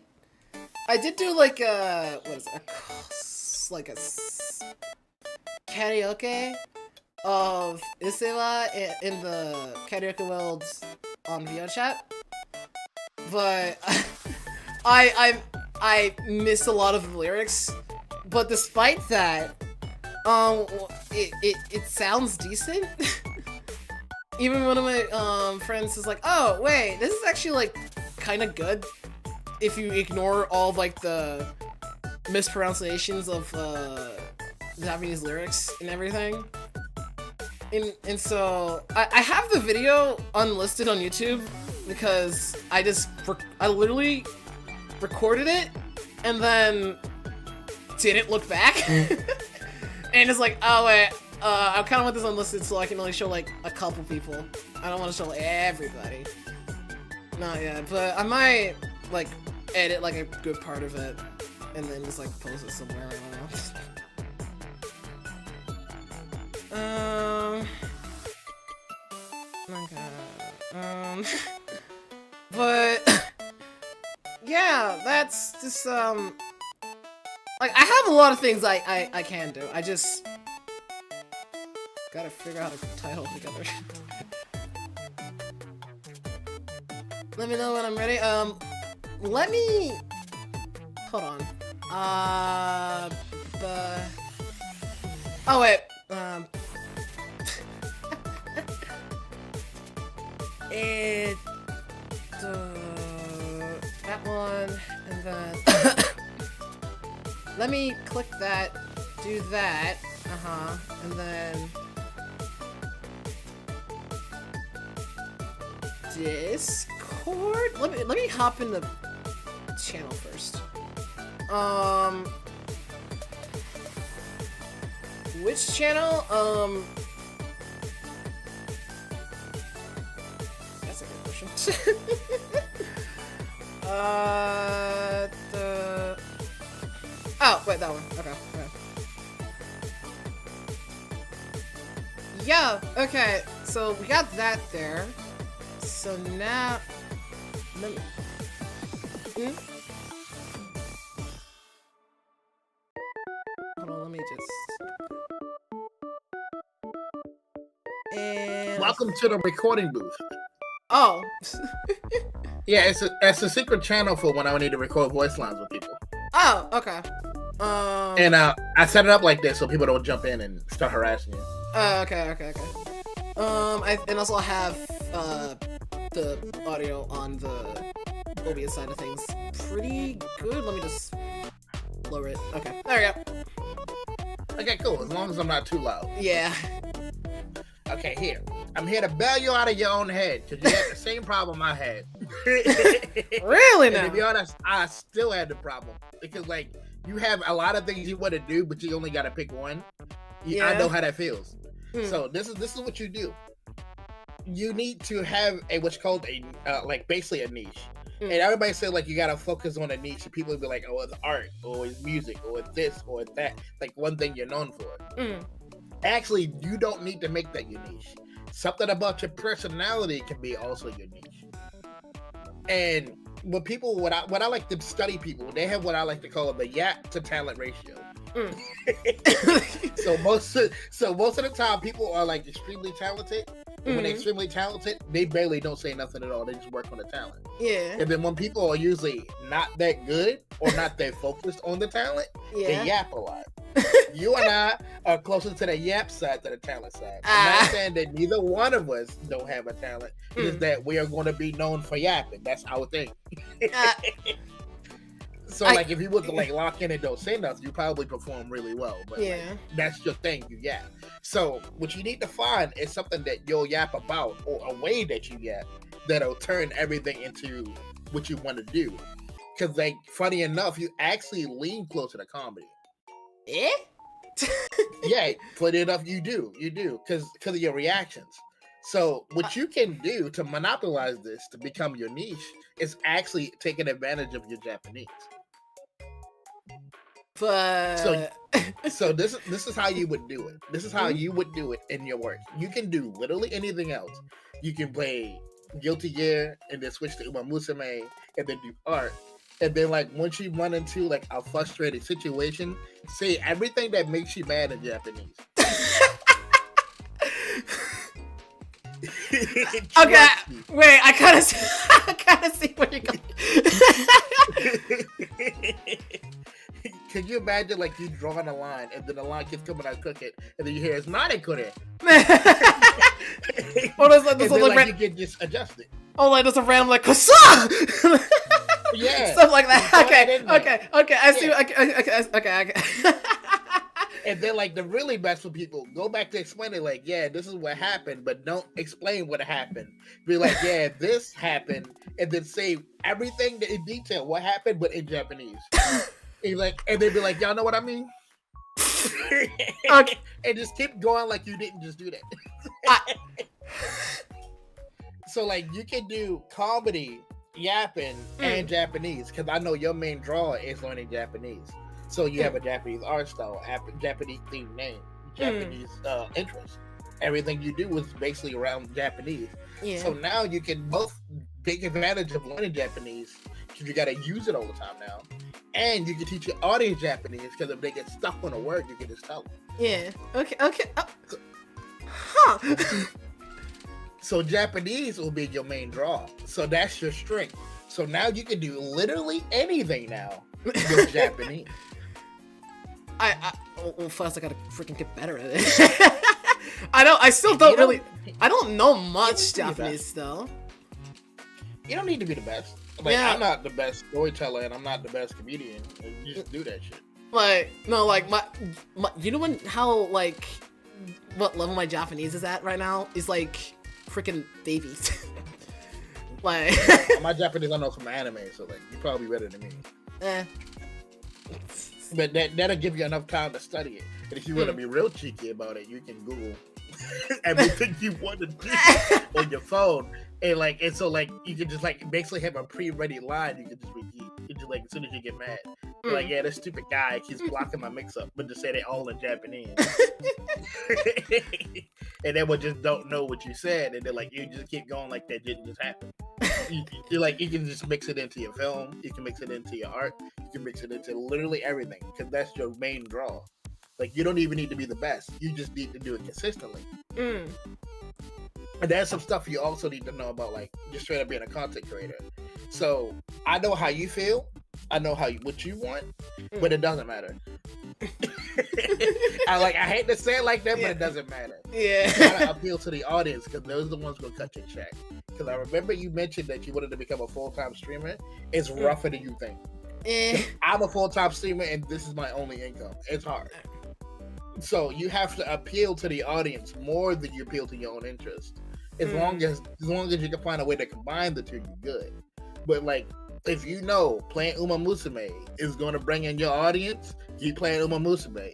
do like a karaoke of Isela in the karaoke world on VO chat, but I missed a lot of the lyrics, but despite that, it sounds decent. Even one of my friends is like, oh wait, this is actually like kind of good if you ignore all of, like the mispronunciations of the Japanese lyrics and everything. And so I have the video unlisted on YouTube because I literally recorded it and then didn't look back. And it's like, oh wait, I kind of want this unlisted so I can only show like a couple people. I don't want to show everybody. Not yet, but I might like edit like a good part of it and then just like post it somewhere. I don't know. Okay. But yeah, that's just like I have a lot of things I can do. I just gotta figure out how to tie it all together. Let me know when I'm ready. Let me hold on. Oh wait. That one, and then let me click that, do that, and then Discord. Let me hop in the channel first. Which channel? That's a good question. Oh, wait, that one. Okay. Yeah, okay. So we got that there. So now, let me. Hold on, let me just. And welcome to the recording booth. Oh. Yeah, it's a secret channel for when I need to record voice lines with people. Oh, okay. And I set it up like this so people don't jump in and start harassing you. Okay. I also have the audio on the OBS side of things pretty good. Let me just lower it. Okay, there we go. Okay, cool. As long as I'm not too loud. Yeah. Okay, here. I'm here to bail you out of your own head because you had the same problem I had. Really now? To be honest, I still had the problem because like you have a lot of things you want to do, but you only got to pick one. Yeah. I know how that feels. So this is what you do. You need to have what's called a like basically a niche. And everybody said like you gotta focus on a niche, and people would be like, oh, it's art, or it's music, or it's this, or it's that. Like one thing you're known for. Actually, you don't need to make that your niche. something about your personality can be also your niche. And what I like to study people, they have what I like to call the yap to talent ratio. So most of the time, people are like extremely talented. And when they're extremely talented, they barely don't say nothing at all. They just work on the talent. Yeah. And then when people are usually not that good or not that focused on the talent, they yap a lot. You and I are closer to the yap side than the talent side. I'm not saying that neither one of us don't have a talent. It's that we are going to be known for yapping. That's our thing. So like if you were to like lock in and don't say nothing, you probably perform really well. But like, that's your thing, you yap. So what you need to find is something that you'll yap about, or a way that you yap that'll turn everything into what you want to do. Because like funny enough, you actually lean closer to comedy. Yeah. Yeah, funny enough, you do because of your reactions. So what you can do to monopolize this to become your niche is actually taking advantage of your Japanese. But so this is how you would do it. This is how you would do it in your work. You can do literally anything else. You can play Guilty Gear and then switch to Uma Musume and then do art. And then like once you run into like a frustrated situation, say everything that makes you mad in Japanese. Okay, wait, I kind of see where you're going. Can you imagine like you drawing a line and then the line keeps coming out crooked and then you hear it's not a kore. Or there's like you get just adjusted. Oh, like there's a random like kasa. Yeah, stuff like that. Okay. I see. Okay. And then like the really best for people, go back to explain it like, yeah, this is what happened, but don't explain what happened. Be like, yeah, this happened, and then say everything in detail what happened, but in Japanese. And they'd be like, y'all know what I mean? Okay. And just keep going like you didn't just do that. So like you can do comedy, yapping, and Japanese, because I know your main draw is learning Japanese. So you have a Japanese art style, Japanese themed name, Japanese interest. Everything you do is basically around Japanese. Yeah. So now you can both take advantage of learning Japanese, because you got to use it all the time now. And you can teach your audience Japanese, because if they get stuck on a word, you can just tell them. Yeah. Okay. So Japanese will be your main draw. So that's your strength. So now you can do literally anything now with Japanese. Well, first I gotta freaking get better at it. I still don't really. I don't know much Japanese still. You don't need to be the best. Like I'm not the best storyteller and I'm not the best comedian. You just do that shit. Like no, like my you know how like what level my Japanese is at right now is like freaking babies. Like my Japanese I know from anime, so like you're probably better than me. But that'll give you enough time to study it. And if you want to be real cheeky about it, you can Google everything you want to do on your phone. And so you can just like basically have a pre-ready line you can just repeat. You just like as soon as you get mad. You're like, yeah, this stupid guy keeps blocking my mix up, but just say they all in Japanese. And then we just don't know what you said, and then like you just keep going like that didn't just happen. You can just mix it into your film, you can mix it into your art, you can mix it into literally everything, because that's your main draw. Like you don't even need to be the best, you just need to do it consistently. And there's some stuff you also need to know about, like just straight up being a content creator. So I know how you feel, I know what you want, but it doesn't matter. I hate to say it like that, but it doesn't matter. Yeah, you gotta appeal to the audience, because those are the ones gonna cut your check. Because I remember you mentioned that you wanted to become a full-time streamer. It's rougher than you think. I'm a full-time streamer, and this is my only income. It's hard. So you have to appeal to the audience more than you appeal to your own interest. As long as you can find a way to combine the two, you're good. But like, if you know playing Uma Musume is going to bring in your audience, keep playing Uma Musume.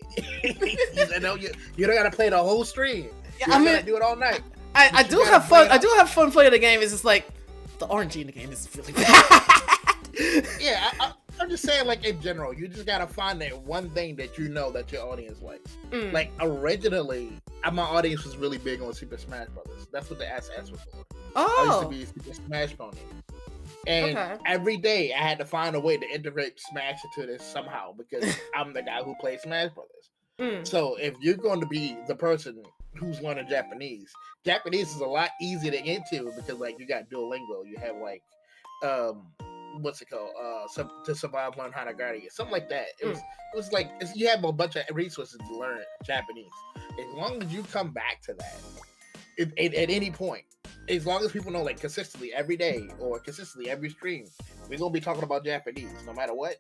You don't got to play the whole stream. You gotta do it all night. I do have fun. I do have fun playing the game. It's just like the RNG in the game is really bad. Yeah, I'm just saying, like in general, you just gotta find that one thing that you know that your audience likes. Like originally, my audience was really big on Super Smash Brothers. That's what the SS was for. I used to be a Super Smash Pony. And every day I had to find a way to integrate Smash into this somehow because I'm the guy who plays Smash Brothers. So if you're going to be the person who's learning Japanese is a lot easier to get into because like you got Duolingo, you have like what's it called? To survive, learn how to guard it, something like that. It was like you have a bunch of resources to learn Japanese. As long as you come back to that at any point, as long as people know like consistently every day or consistently every stream, we're gonna be talking about Japanese no matter what.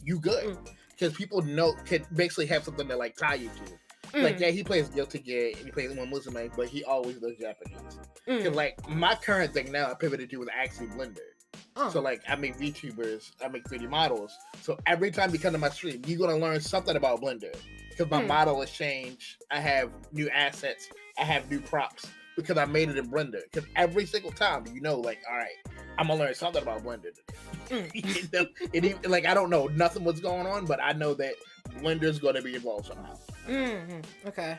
You good because people know can basically have something to like tie you to. Like yeah, he plays Guilty Gear and he plays Uma Musume, but he always does Japanese. Cause like my current thing now I pivoted to was actually Blender. So like I make VTubers, I make 3D models. So every time you come to my stream, you're gonna learn something about Blender. Because my model has changed. I have new assets, I have new props because I made it in Blender. Because every single time, you know, like, all right, I'm gonna learn something about Blender today. Like I don't know nothing what's going on, but I know that Blender's gonna be involved somehow. Okay.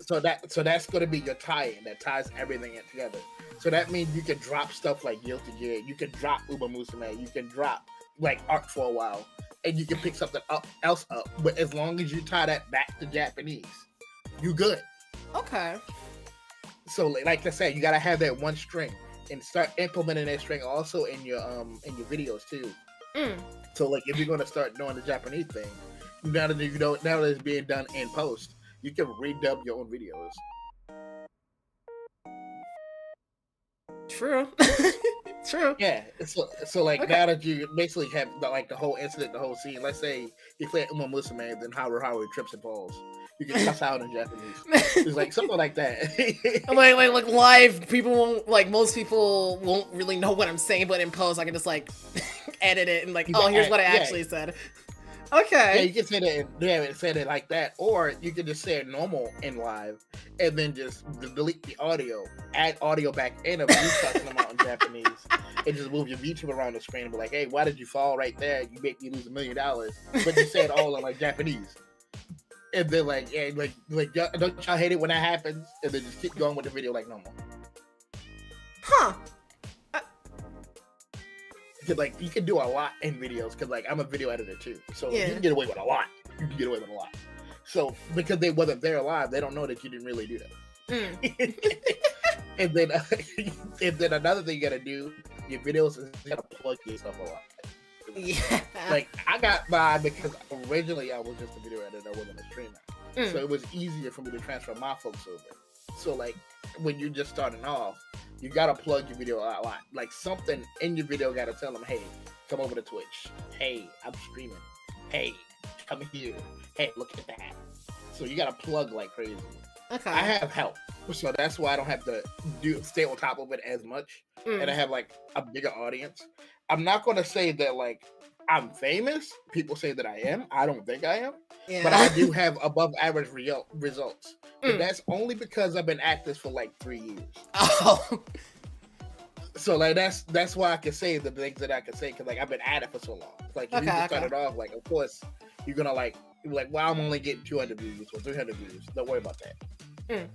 So that's gonna be your tie-in that ties everything in together. So that means you can drop stuff like Guilty Gear, you can drop Uma Musume, you can drop like Arc for a while, and you can pick something else up. But as long as you tie that back to Japanese, you good. Okay. So like I said, you gotta have that one string and start implementing that string also in your videos too. So like if you're gonna start doing the Japanese thing, now that it's being done in post, you can redub your own videos. True. True. Yeah. So like now that you basically have the whole incident, the whole scene. Let's say you play Uma Musume, then Haru trips and falls. You can cuss out in Japanese. It's like something like that. like live, people won't most people won't really know what I'm saying, but in post I can just like edit it and like, here's what I actually said. Okay. Yeah, you can say that. Say it like that, or you can just say it normal in live, and then just delete the audio, add audio back in of you cussing them out in Japanese, and just move your YouTube around the screen and be like, "Hey, why did you fall right there? You make me lose $1 million." But you say it all in like Japanese, and then like don't y'all hate it when that happens? And then just keep going with the video like normal. Huh. Like you can do a lot in videos because like I'm a video editor too, so you can get away with a lot. So because they wasn't there live, they don't know that you didn't really do that. and then another thing you gotta do your videos is you gotta plug your stuff a lot. Yeah. Like I got by because originally I was just a video editor, I wasn't a streamer, so it was easier for me to transfer my folks over. So like when you're just starting off, you gotta plug your video a lot. Like something in your video gotta tell them, hey, come over to Twitch. Hey, I'm streaming. Hey, come here. Hey, look at that. So you gotta plug like crazy. Okay. I have help, so that's why I don't have to stay on top of it as much, and I have like a bigger audience. I'm not gonna say that like I'm famous. People say that I am. I don't think I am, but I do have above average results. And that's only because I've been at this for like 3 years. Oh. So like that's why I can say the things that I can say because like I've been at it for so long. Like if you just started off, like of course you're gonna like well I'm only getting 200 views or 300 views. Don't worry about that.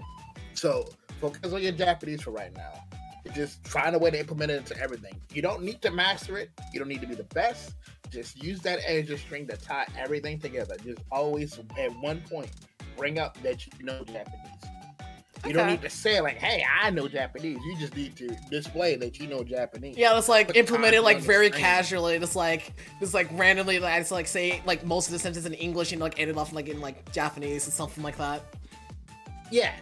So focus on your Japanese for right now. Just find a way to implement it into everything. You don't need to master it. You don't need to be the best. Just use that as your string to tie everything together. Just always at one point bring up that you know Japanese. You don't need to say like, "Hey, I know Japanese." You just need to display that you know Japanese. Yeah, it's like implement it like very casually. Just like randomly, I just like say like most of the sentences in English and like edit off like in like Japanese and something like that. Yeah.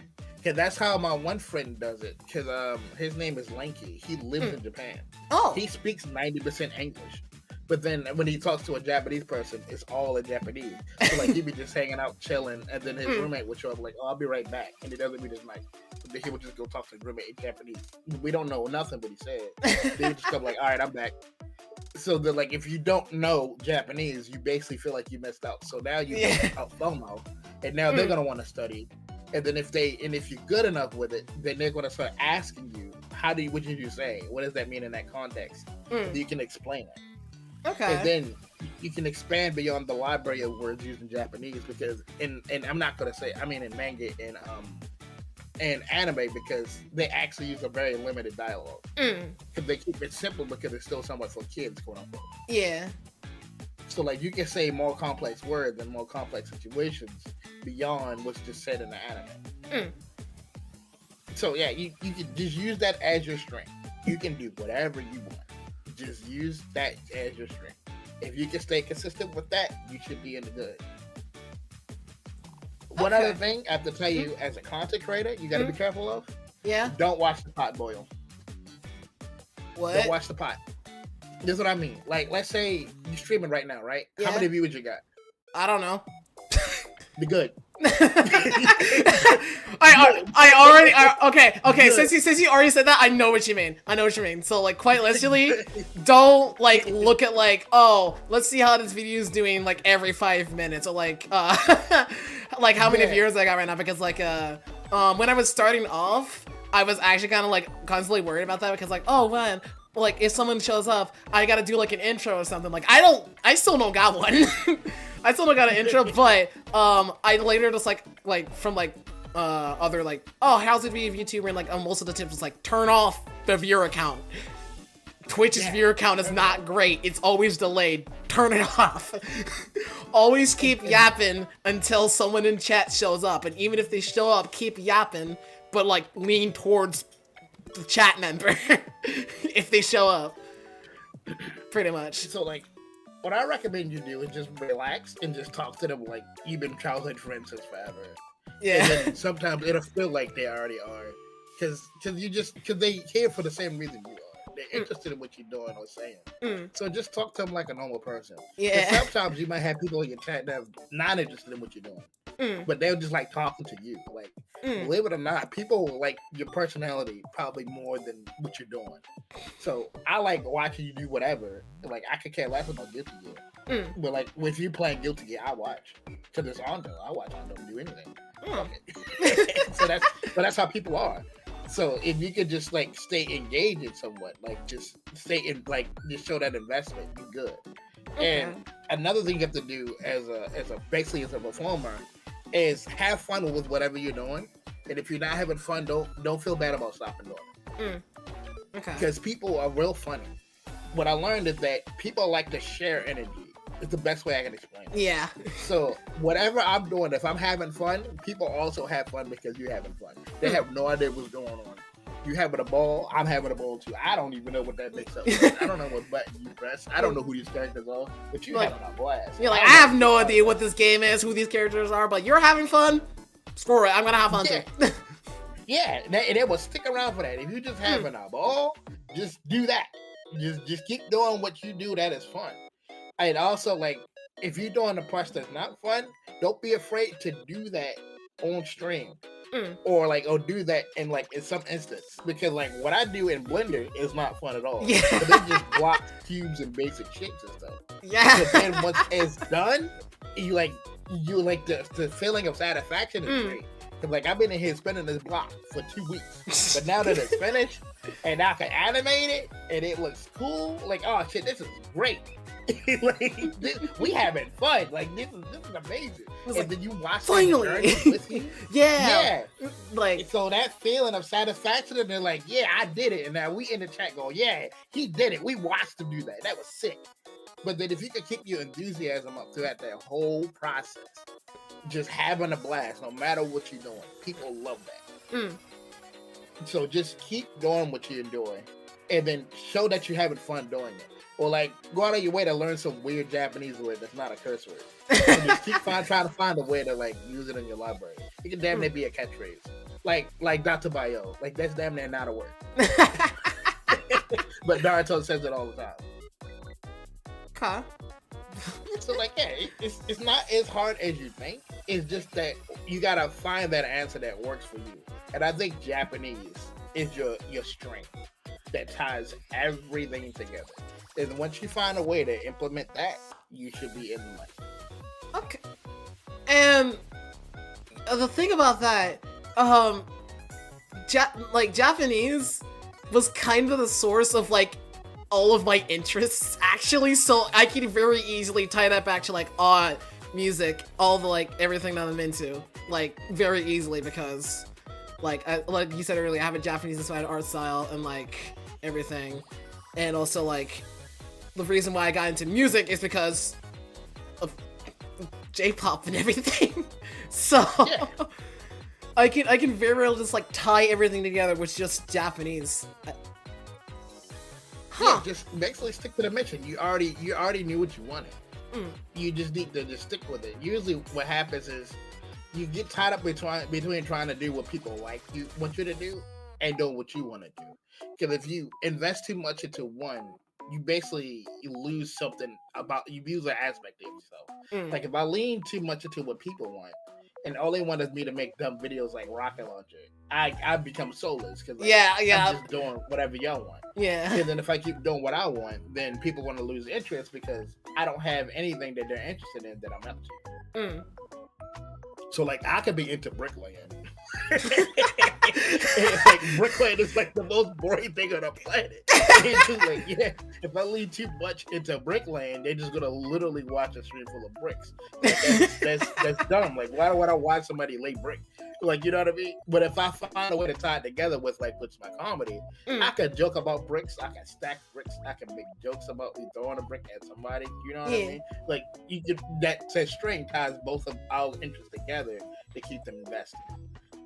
Cause that's how my one friend does it. Cause his name is Lanky. He lives in Japan. Oh. He speaks 90% English. But then when he talks to a Japanese person, it's all in Japanese. So like he'd be just hanging out, chilling, and then his roommate would show up like, "Oh, I'll be right back," and he doesn't meet his mic. Then he would just go talk to his roommate in Japanese. We don't know nothing, but he said. They would just come like, "All right, I'm back." So that like if you don't know Japanese, you basically feel like you missed out. So now you have FOMO, and now they're gonna want to study. And then if you're good enough with it, then they're gonna start asking you, what did you say? What does that mean in that context? So you can explain it. Okay. And then you can expand beyond the library of words used in Japanese because and I'm not gonna say I mean in manga and anime because they actually use a very limited dialogue. Because they keep it simple because it's still somewhat for kids, quote unquote. Yeah. So like you can say more complex words and more complex situations beyond what's just said in the anime. So yeah, you can just use that as your strength. You can do whatever you want. Just use that as your strength. If you can stay consistent with that, you should be in the good. One other thing I have to tell you as a content creator, you got to be careful of. Yeah. Don't watch the pot boil. What? Don't watch the pot. This is what I mean. Like, let's say you're streaming right now, right? Yeah. How many viewers you got? I don't know. Be good. Okay. Since you already said that, I know what you mean. So like, quite literally, don't like look at like, oh, let's see how this video is doing like every 5 minutes, or like like how many viewers I got right now, because like when I was starting off, I was actually kind of like constantly worried about that, because like, oh man, like if someone shows up, I gotta do like an intro or something. Like I still don't got one. I still don't got an intro, but I later just like from like other like, oh, how's it be a YouTuber, and like most of the tips was like, turn off the viewer count. Twitch's viewer count is not great. It's always delayed. Turn it off. Always keep yapping until someone in chat shows up, and even if they show up, keep yapping, but like lean towards the chat member if they show up. Pretty much. So like, what I recommend you do is just relax and just talk to them like you've been childhood friends since forever. Yeah. And then sometimes it'll feel like they already are, because they here for the same reason you are. They're interested in what you're doing or saying. So just talk to them like a normal person. Yeah. And sometimes you might have people in your chat that are not interested in what you're doing, but they'll just like talking to you. Like, believe it or not, people like your personality probably more than what you're doing. So I like watching you do whatever. Like, I could care less about Guilty Gear. But like, with you playing Guilty Gear, I watch. Because it's Ando. I watch Ando do anything. So that's how people are. So if you could just like stay engaged in somewhat, like just stay in, like just show that investment, you're good. And another thing you have to do as a basically as a performer is have fun with whatever you're doing. And if you're not having fun, don't feel bad about stopping doing it. Because people are real funny. What I learned is that people like to share energy. It's the best way I can explain it. Yeah. So whatever I'm doing, if I'm having fun, people also have fun because you're having fun. They have no idea what's going on. You having a ball, I'm having a ball too. I don't even know what that makes up. I don't know what button you press. I don't know who these characters are, but you're having a blast. You're like, I have no idea what this game is, who these characters are, but you're having fun? Screw it, I'm gonna have fun too. Yeah, and it will stick around for that. If you're just having a ball, just do that. Just keep doing what you do that is fun. And also, like, if you're doing a part that's not fun, don't be afraid to do that on stream. Or do that in some instance, because like what I do in Blender is not fun at all. Yeah, they just block cubes and basic shapes and stuff. Yeah, but then once it's done, you like the feeling of satisfaction is great. Cause like I've been in here spinning this block for 2 weeks, but now that it's finished and I can animate it and it looks cool, like, oh shit, this is great. We having fun. Like this is amazing. And like, then you watch finally with you. Yeah. Like, so that feeling of satisfaction, and they're like, yeah, I did it. And now we in the chat go, yeah, he did it. We watched him do that. That was sick. But then if you could keep your enthusiasm up throughout that whole process, just having a blast, no matter what you're doing, people love that. So just keep doing what you're doing, and then show that you're having fun doing it. Or like go out of your way to learn some weird Japanese word that's not a curse word. And just keep trying to find a way to like use it in your library. It can damn near be a catchphrase. Like Dr. Bayo. Like that's damn near not a word. But Naruto says it all the time. So like, yeah, it's not as hard as you think. It's just that you gotta find that answer that works for you. And I think Japanese is your strength that ties everything together. And once you find a way to implement that, you should be in the money. Okay. And the thing about that, Japanese was kind of the source of like all of my interests actually, so I can very easily tie that back to like art, music, all the like everything that I'm into, like very easily because like like you said earlier, I have a Japanese inspired art style and like everything, and also like the reason why I got into music is because of J-pop and everything. So Yeah. I can very well just like tie everything together with just Japanese. Yeah, just basically stick to the mission. You already knew what you wanted. You just need to just stick with it. Usually, what happens is you get tied up between trying to do what people want you to do and doing what you want to do. Because if you invest too much into one, you lose something you lose an aspect of yourself. Like if I lean too much into what people want, and all they want is me to make dumb videos like Rocket Launcher, I become soulless because I'm just doing whatever y'all want. Yeah. And then if I keep doing what I want, then people want to lose interest because I don't have anything that they're interested in that I'm up to. So like I could be into bricklaying. Like bricklaying is like the most boring thing on the planet. It's just like, yeah, if I lean too much into bricklaying, they're just gonna literally watch a stream full of bricks. Like, that's dumb. Like why would I watch somebody lay brick? Like, you know what I mean? But if I find a way to tie it together with my comedy, I could joke about bricks, I can stack bricks, I can make jokes about me throwing a brick at somebody. You know what I mean? Like you could that string ties both of our interests together to keep them invested.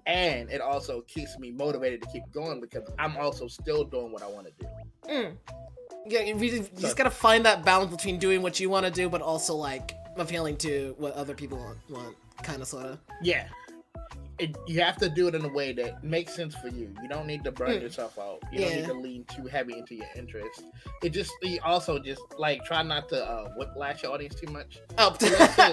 And it also keeps me motivated to keep going because I'm also still doing what I want to do. Yeah, you just gotta find that balance between doing what you want to do, but also like appealing to what other people want, kind of, sort of. Yeah. You have to do it in a way that makes sense for you. You don't need to burn yourself out. You don't need to lean too heavy into your interest. You also just like try not to whiplash your audience too much. Oh, so let's say,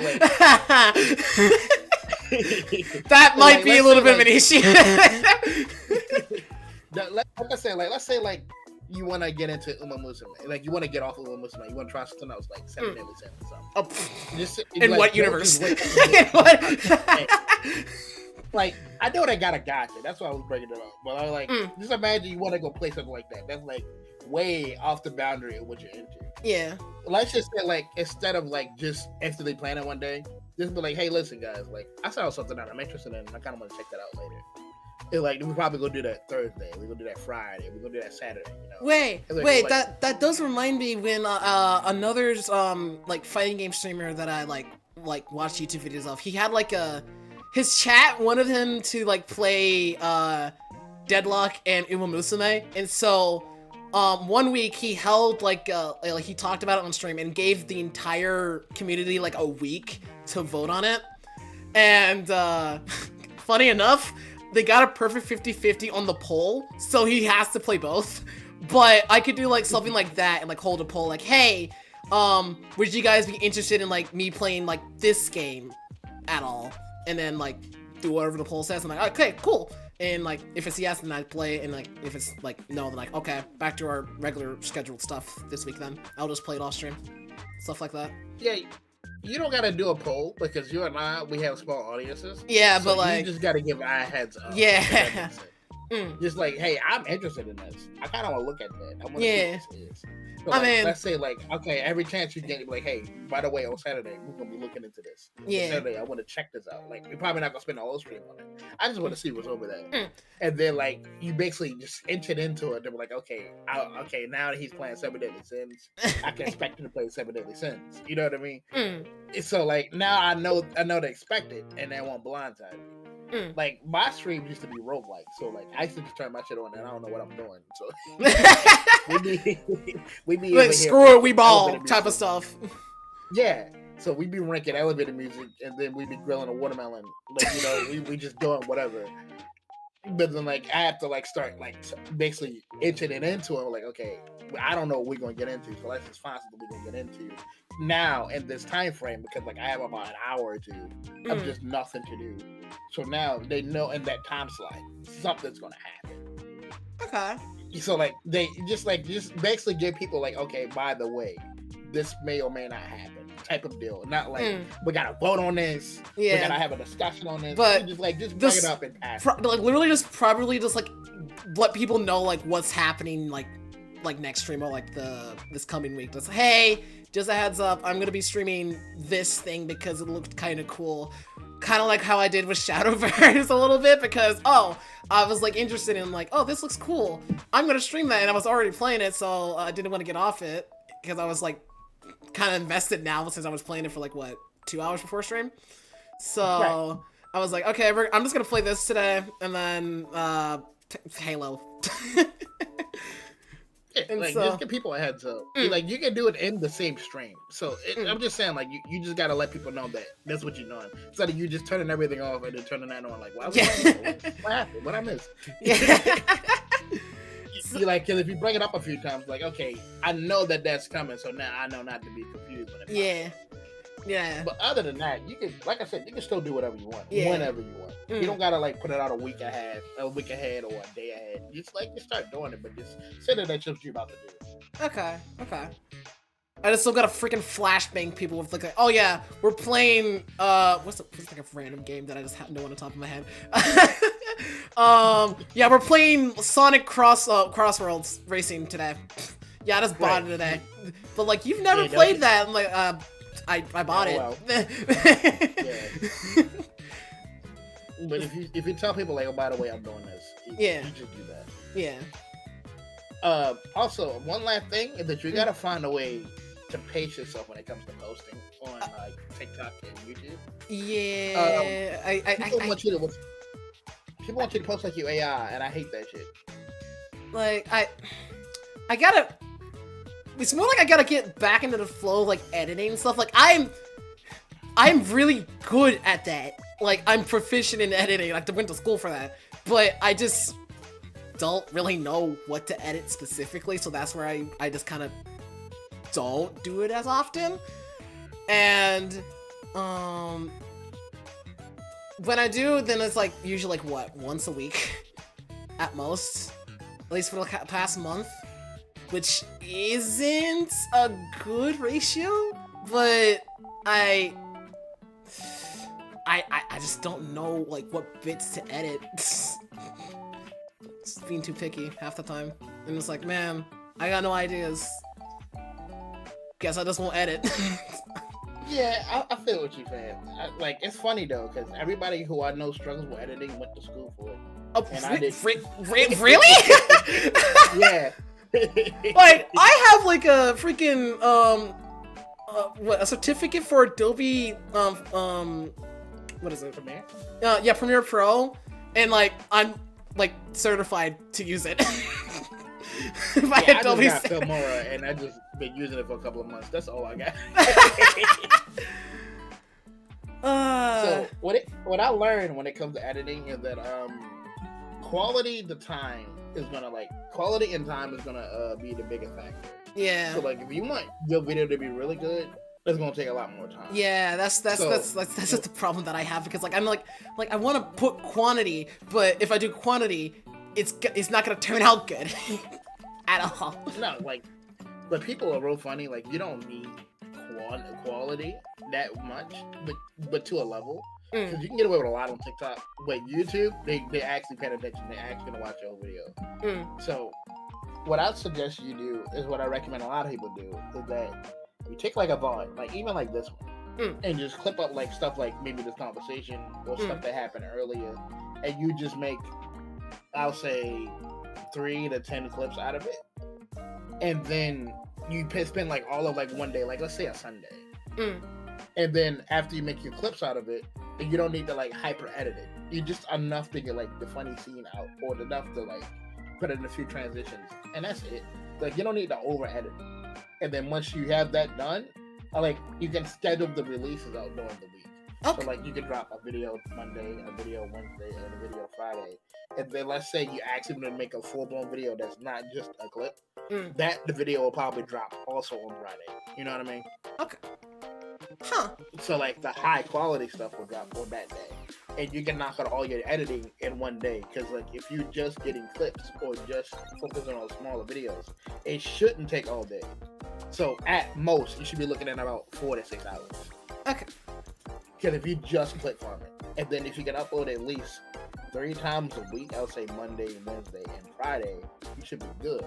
that might be a little bit of an issue. Let's say you want to get into Uma Musume, like you want to get off of Uma Musume, you want to try something else like 7 Deadly Sins or something. In like, what universe? Like I know they got a gotcha. That's why I was breaking it up. But I was like, just imagine you want to go play something like that. That's like way off the boundary of what you're into. Yeah. Let's just say like instead of like just instantly playing it one day, just be like, hey, listen, guys, like I saw something that I'm interested in. And I kind of want to check that out later. It's like we probably gonna do that Thursday. We're gonna do that Friday. We're gonna do that Saturday. You know? Wait, that does remind me when another like fighting game streamer that I like watched YouTube videos of. He had like his chat wanted him to like play Deadlock and Uma Musume, and so one week he held like he talked about it on stream and gave the entire community like a week to vote on it, and funny enough, they got a perfect 50-50 on the poll, so he has to play both. But I could do like something like that and like hold a poll like, hey, would you guys be interested in like me playing like this game at all? And then like do whatever the poll says. I'm like, okay, cool. And like if it's yes, then I play, and like if it's like no, then like okay, back to our regular scheduled stuff this week. Then I'll just play it off stream, stuff like that. Yeah. You don't gotta do a poll because you and I, we have small audiences. Yeah, so but like you just gotta give our heads up. Yeah. Just like, hey, I'm interested in this. I kind of want to look at that. I want to see what this is. So I like, mean, let's say like, okay, every chance you get, like, hey, by the way, on Saturday we're gonna be looking into this. Yeah. Saturday, I want to check this out. Like, we're probably not gonna spend the whole stream on it. I just want to see what's over there. And then like, you basically just entered into it. They're like, okay, now that he's playing 7 Deadly Sins, I can expect him to play 7 Deadly Sins. You know what I mean? So like, now I know to expect it, and they won't blindside me. Like my stream used to be roguelike, so like I used to just turn my shit on and I don't know what I'm doing. So we be like screw it, we ball type of stuff. Yeah. So we be ranking elevator music, and then we be grilling a watermelon. Like, you know, we just doing whatever. But then like I have to like start like basically itching it into it. Like, okay, I don't know what we're gonna get into, so let's just find something we're gonna get into now in this time frame, because like I have about an hour or two of just nothing to do. So now they know in that time slot something's gonna happen. Okay. So like they just basically give people like, okay, by the way, this may or may not happen type of deal. Not like we gotta vote on this. Yeah. We gotta have a discussion on this. But just bring it up and pass. Like literally just probably just like let people know like what's happening like like next stream or like this coming week. Just hey, just a heads up, I'm gonna be streaming this thing because it looked kind of cool, kind of like how I did with Shadowverse a little bit, because I was like interested in like, oh, this looks cool, I'm gonna stream that, and I was already playing it, so I didn't want to get off it because I was like kind of invested now since I was playing it for like what 2 hours before stream. So right. I was like, okay, I'm just gonna play this today, and then Halo. And like, just give people a heads up. Like, you can do it in the same stream. So I'm just saying, like, you just gotta let people know that that's what you're doing. Instead of you just turning everything off and then turning that on. Like, why was what happened? What I missed? Yeah. You like, because if you bring it up a few times, like, okay, I know that's coming, so now I know not to be confused. Yeah. Yeah. But other than that, you can, like I said, you can still do whatever you want, whenever you want. You don't gotta like put it out a week ahead, or a day ahead. Just start doing it, but just say that that's what you're about to do. Okay. I just still gotta freaking flashbang people with like, oh yeah, we're playing what's like a random game that I just know on the top of my head. Yeah, we're playing Sonic Crossworlds Racing today. Yeah, I just bought it today. But like, you've never played that. I'm like, I bought it. Well. Yeah. But if you tell people like, oh, by the way, I'm doing this, you just do that. Yeah. Also, one last thing is that you gotta find a way to pace yourself when it comes to posting on like TikTok and YouTube. Yeah. People want you to post like you AI, and I hate that shit. Like I gotta. It's more like I gotta get back into the flow of like editing stuff. Like I'm really good at that. Like I'm proficient in editing. Like I went to school for that, but I just don't really know what to edit specifically. So that's where I just kind of don't do it as often. And when I do, then it's like usually like what, once a week at most, at least for the past month. Which isn't a good ratio, but I just don't know like what bits to edit. Just being too picky half the time, and it's like, man, I got no ideas. Guess I just won't edit. Yeah, I feel what you're saying. Like, it's funny though, because everybody who I know struggles with editing went to school for it. Oh, and I did. Really? Yeah. Like, I have like a freaking a certificate for Adobe what is it? Premiere? Yeah, Premiere Pro, and like I'm like certified to use it. By Adobe. I just got Filmora, and I just been using it for a couple of months. That's all I got. So what I learned when it comes to editing is that quality and time is gonna be the biggest factor. Yeah. So like, if you want your video to be really good, it's gonna take a lot more time. Yeah, that's just the problem that I have, because like I'm like I want to put quantity, but if I do quantity, it's not gonna turn out good at all. No, like, but people are real funny. Like, you don't need quality that much, but to a level. Because you can get away with a lot on TikTok, but YouTube, they actually pay attention. They're actually gonna watch your whole video. So, what I suggest you do is what I recommend a lot of people do, is that you take like a VOD, like even like this one, and just clip up like stuff like maybe this conversation or stuff that happened earlier, and you just make, I'll say, 3 to 10 clips out of it, and then you spend like all of like one day, like let's say a Sunday, and then after you make your clips out of it, you don't need to like hyper edit it. You just enough to get like the funny scene out, or enough to like put in a few transitions, and that's it. Like, you don't need to over edit. And then once you have that done, like, you can schedule the releases out during the week. Okay. So like, you can drop a video Monday, a video Wednesday, and a video Friday. And then let's say you actually want to make a full-blown video that's not just a clip, that the video will probably drop also on Friday. You know what I mean? Okay. Huh. So like, the high quality stuff will drop on that day, and you can knock out all your editing in one day. Because like, if you're just getting clips or just focusing on smaller videos, it shouldn't take all day. So at most, you should be looking at about 4 to 6 hours. Okay. Because if you just click farm it, and then if you can upload at least 3 times a week, I'll say Monday, Wednesday, and Friday, you should be good.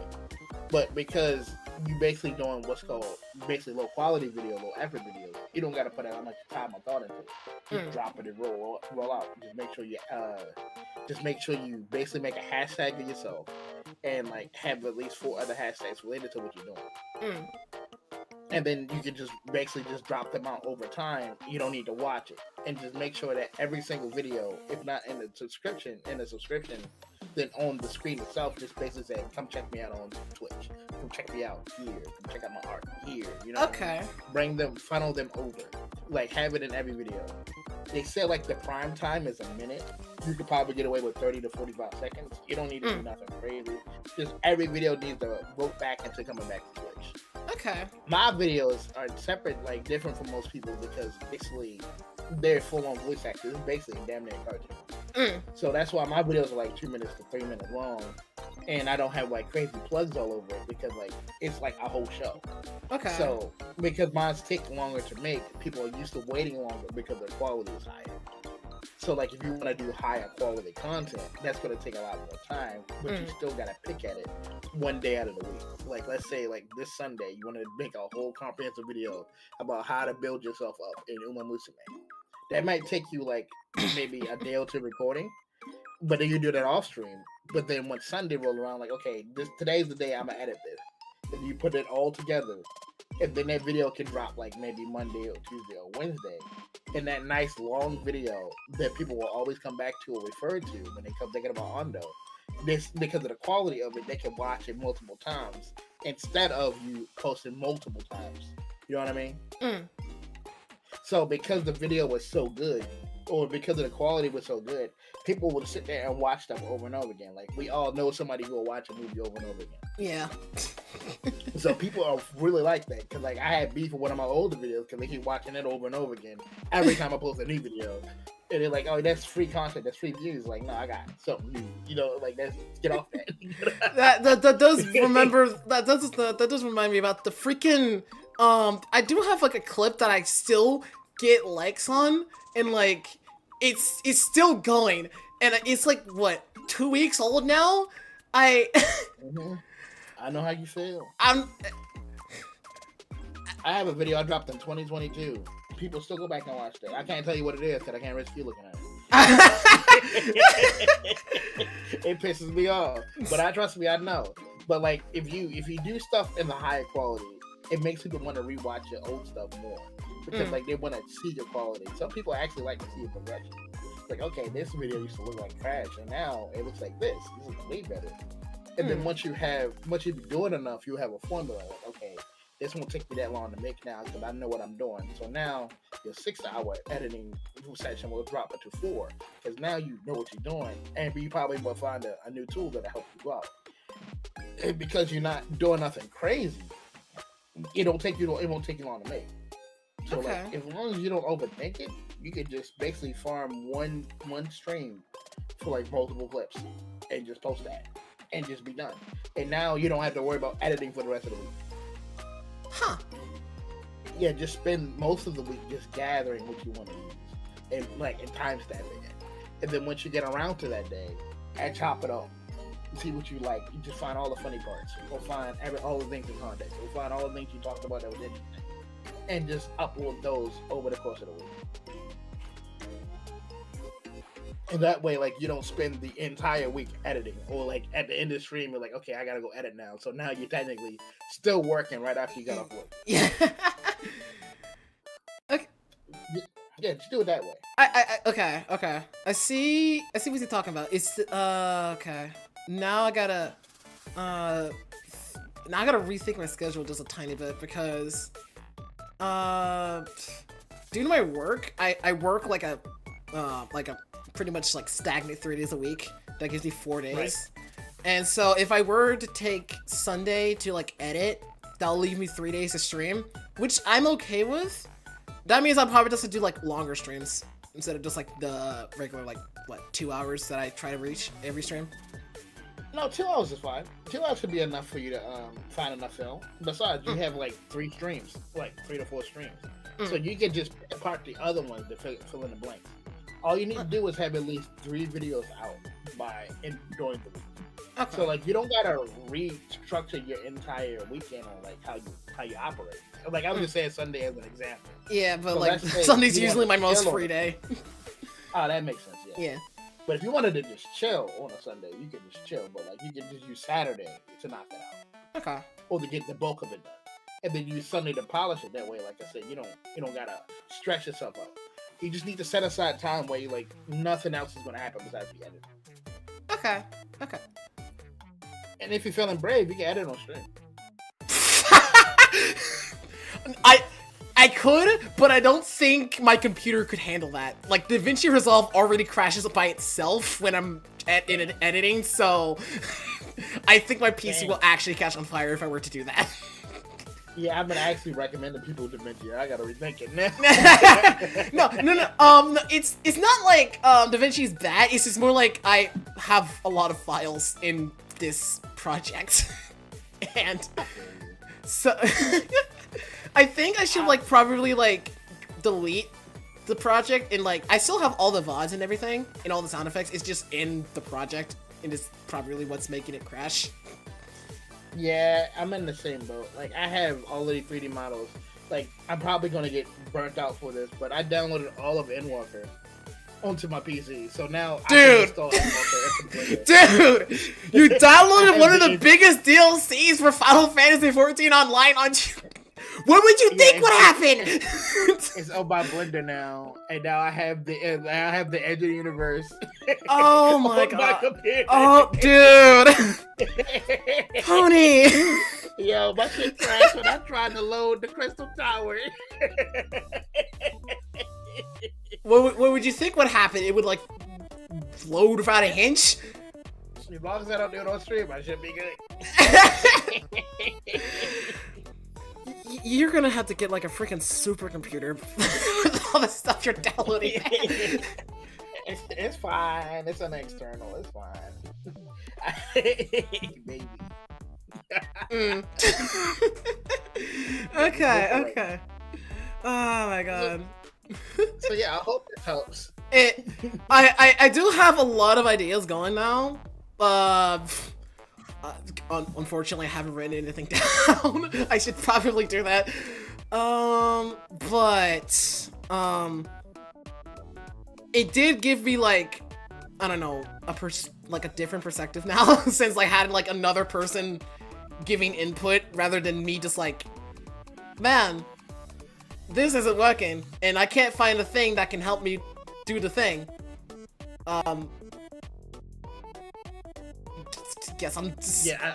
But because you basically doing what's called basically low quality video, low effort videos, you don't got to put that much time or thought into it. Just drop it and roll out. Just make sure you basically make a hashtag of yourself and like have at least 4 other hashtags related to what you're doing. And then you can just basically just drop them out over time. You don't need to watch it, and just make sure that every single video, if not in the subscription, then on the screen itself, just basically say, "Come check me out on Twitch. Come check me out here. Come check out my art here." You know? Okay. Bring them, funnel them over. Like have it in every video. They say like the prime time is a minute. You could probably get away with 30 to 45 seconds. You don't need to do nothing crazy. Just every video needs to vote back into coming back to Twitch. Okay. My videos are separate, like different from most people, because basically they're full-on voice actors. It's basically damn near cartoon. So that's why my videos are like 2 minutes to 3 minutes long, and I don't have like crazy plugs all over it because like it's like a whole show. Okay. So because mine's take longer to make, people are used to waiting longer because their quality is higher. So like if you want to do higher quality content, that's going to take a lot more time, but you still got to pick at it one day out of the week. Like let's say like this Sunday, you want to make a whole comprehensive video about how to build yourself up in Uma Musume. That might take you like maybe a day or two recording, but then you do that off stream. But then when Sunday roll around, like okay, today's the day I'm gonna edit this. If you put it all together, and then that video can drop like maybe Monday or Tuesday or Wednesday. And that nice long video that people will always come back to or refer to when they come thinking about Ondo, this because of the quality of it, they can watch it multiple times instead of you posting multiple times. You know what I mean? So because the video was so good, or because of the quality was so good, people would sit there and watch stuff over and over again. Like we all know somebody who will watch a movie over and over again. Yeah. So people are really like that, because like I had beef with one of my older videos because they keep watching it over and over again every time I post a new video, and they're like, "Oh, that's free content, that's free views." Like, no, I got something new. You know, like that's get off that. that does remember that does remind me about the freaking I do have like a clip that I still get likes on, and like it's still going, and it's like what 2 weeks old now. I know how you feel. I have a video I dropped in 2022. People still go back and watch that. I can't tell you what it is because I can't risk you looking at it. It pisses me off, but trust me, I know. But like, if you do stuff in the higher quality, it makes people want to rewatch your old stuff more because like they want to see your quality. Some people actually like to see your progression. Like, okay, this video used to look like trash, and now it looks like this. This is way better. And then once you do it enough, you have a formula. Like, okay, this won't take me that long to make now because I know what I'm doing. So now your 6-hour editing session will drop it to 4 because now you know what you're doing, and you probably will find a new tool that'll help you out. And because you're not doing nothing crazy, it won't take you long to make. So like, as long as you don't overthink it, you can just basically farm one stream for like multiple clips and just post that. And just be done. And now you don't have to worry about editing for the rest of the week. Huh. Yeah, just spend most of the week just gathering what you want to use. And time stamping it. And then once you get around to that day, and chop it up. See what you like. You just find all the funny parts. Or find all the things in context. Or find all the things you talked about that was interesting. And just upload those over the course of the week. And that way, like, you don't spend the entire week editing, or like at the end of the stream, you're like, okay, I gotta go edit now. So now you're technically still working right after you got off work. Yeah. Okay. Yeah, just do it that way. Okay. I see what you're talking about. It's okay. Now I gotta rethink my schedule just a tiny bit because due to my work, I work like a pretty much like stagnant 3 days a week. That gives me 4 days. Right. And so if I were to take Sunday to like edit, that'll leave me 3 days to stream, which I'm okay with. That means I'll probably just do like longer streams instead of just like the regular 2 hours that I try to reach every stream. No, 2 hours is fine. 2 hours should be enough for you to find enough film. Besides, you have like 3 streams, like 3 to 4 streams. So you can just part the other ones to fill in the blanks. All you need to do is have at least 3 videos out during the week. Okay. So like you don't gotta restructure your entire weekend on like how you operate. Like I was just saying Sunday as an example. Yeah, but So like let's say Sunday's you usually my wanna most chill free on- day. Oh, that makes sense. Yeah. Yeah. But if you wanted to just chill on a Sunday, you can just chill. But like you can just use Saturday to knock it out, Okay. or to get the bulk of it done, and then use Sunday to polish it. That way, like I said, you don't gotta stress yourself out. You just need to set aside time where you like nothing else is gonna happen besides the editing. Okay. Okay. And if you're feeling brave, you can edit on stream. I could, but I don't think my computer could handle that. Like, DaVinci Resolve already crashes by itself when I'm in editing, so I think my PC will actually catch on fire if I were to do that. Yeah, I'm gonna actually recommend to people DaVinci. I gotta rethink it now. No. It's not like DaVinci is bad. It's just more like I have a lot of files in this project, and so I think I should like probably like delete the project, and like I still have all the VODs and everything and all the sound effects. It's just in the project, and it's probably what's making it crash. Yeah, I'm in the same boat. Like, I have all of the 3D models. Like, I'm probably gonna get burnt out for this, but I downloaded all of Endwalker onto my PC, so now I can install Endwalker. Dude, you downloaded one of the biggest DLCs for Final Fantasy XIV Online on. What would you think would happen? It's on my Blender now, and now I have the Edge of the Universe. Oh my god! Oh, dude, Pony. Yo, my shit crashed when I tried to load the Crystal Tower. What would you think would happen? It would like load without a hinge. As long as I don't do it on stream, I should be good. You're gonna have to get like a freaking supercomputer with all the stuff you're downloading. It's fine. It's an external. It's fine. Baby. Okay. Oh my god. So yeah, I hope this helps. I do have a lot of ideas going now. Unfortunately, I haven't written anything down. I should probably do that. But it did give me like, I don't know, a different perspective now since I had like another person giving input rather than me just like, man, this isn't working and I can't find a thing that can help me do the thing. Guess I'm just, yeah,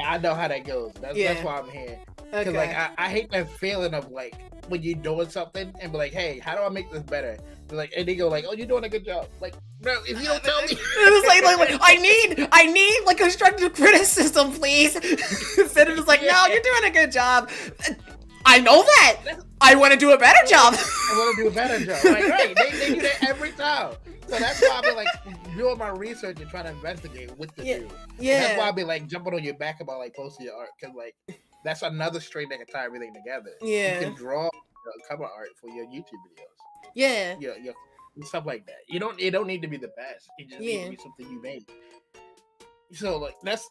I know how that goes. That's why I'm here. Because like I hate that feeling of like when you're doing something and be like, hey, how do I make this better? Like, and they go like, oh, you're doing a good job. Like, bro, if you don't tell me, it's like I need like constructive criticism, please. Instead of just like, no, you're doing a good job. I know that. I want to do a better job. I want to do a better job. Like, right? They do that every time. So that's why I've been like doing my research and trying to investigate what to do. Yeah. And that's why I've been like jumping on your back about like posting your art, because like that's another string that can tie everything together. Yeah. You can draw cover art for your YouTube videos. Yeah. Yeah, stuff like that. It don't need to be the best. It just needs to be something you made. So like that's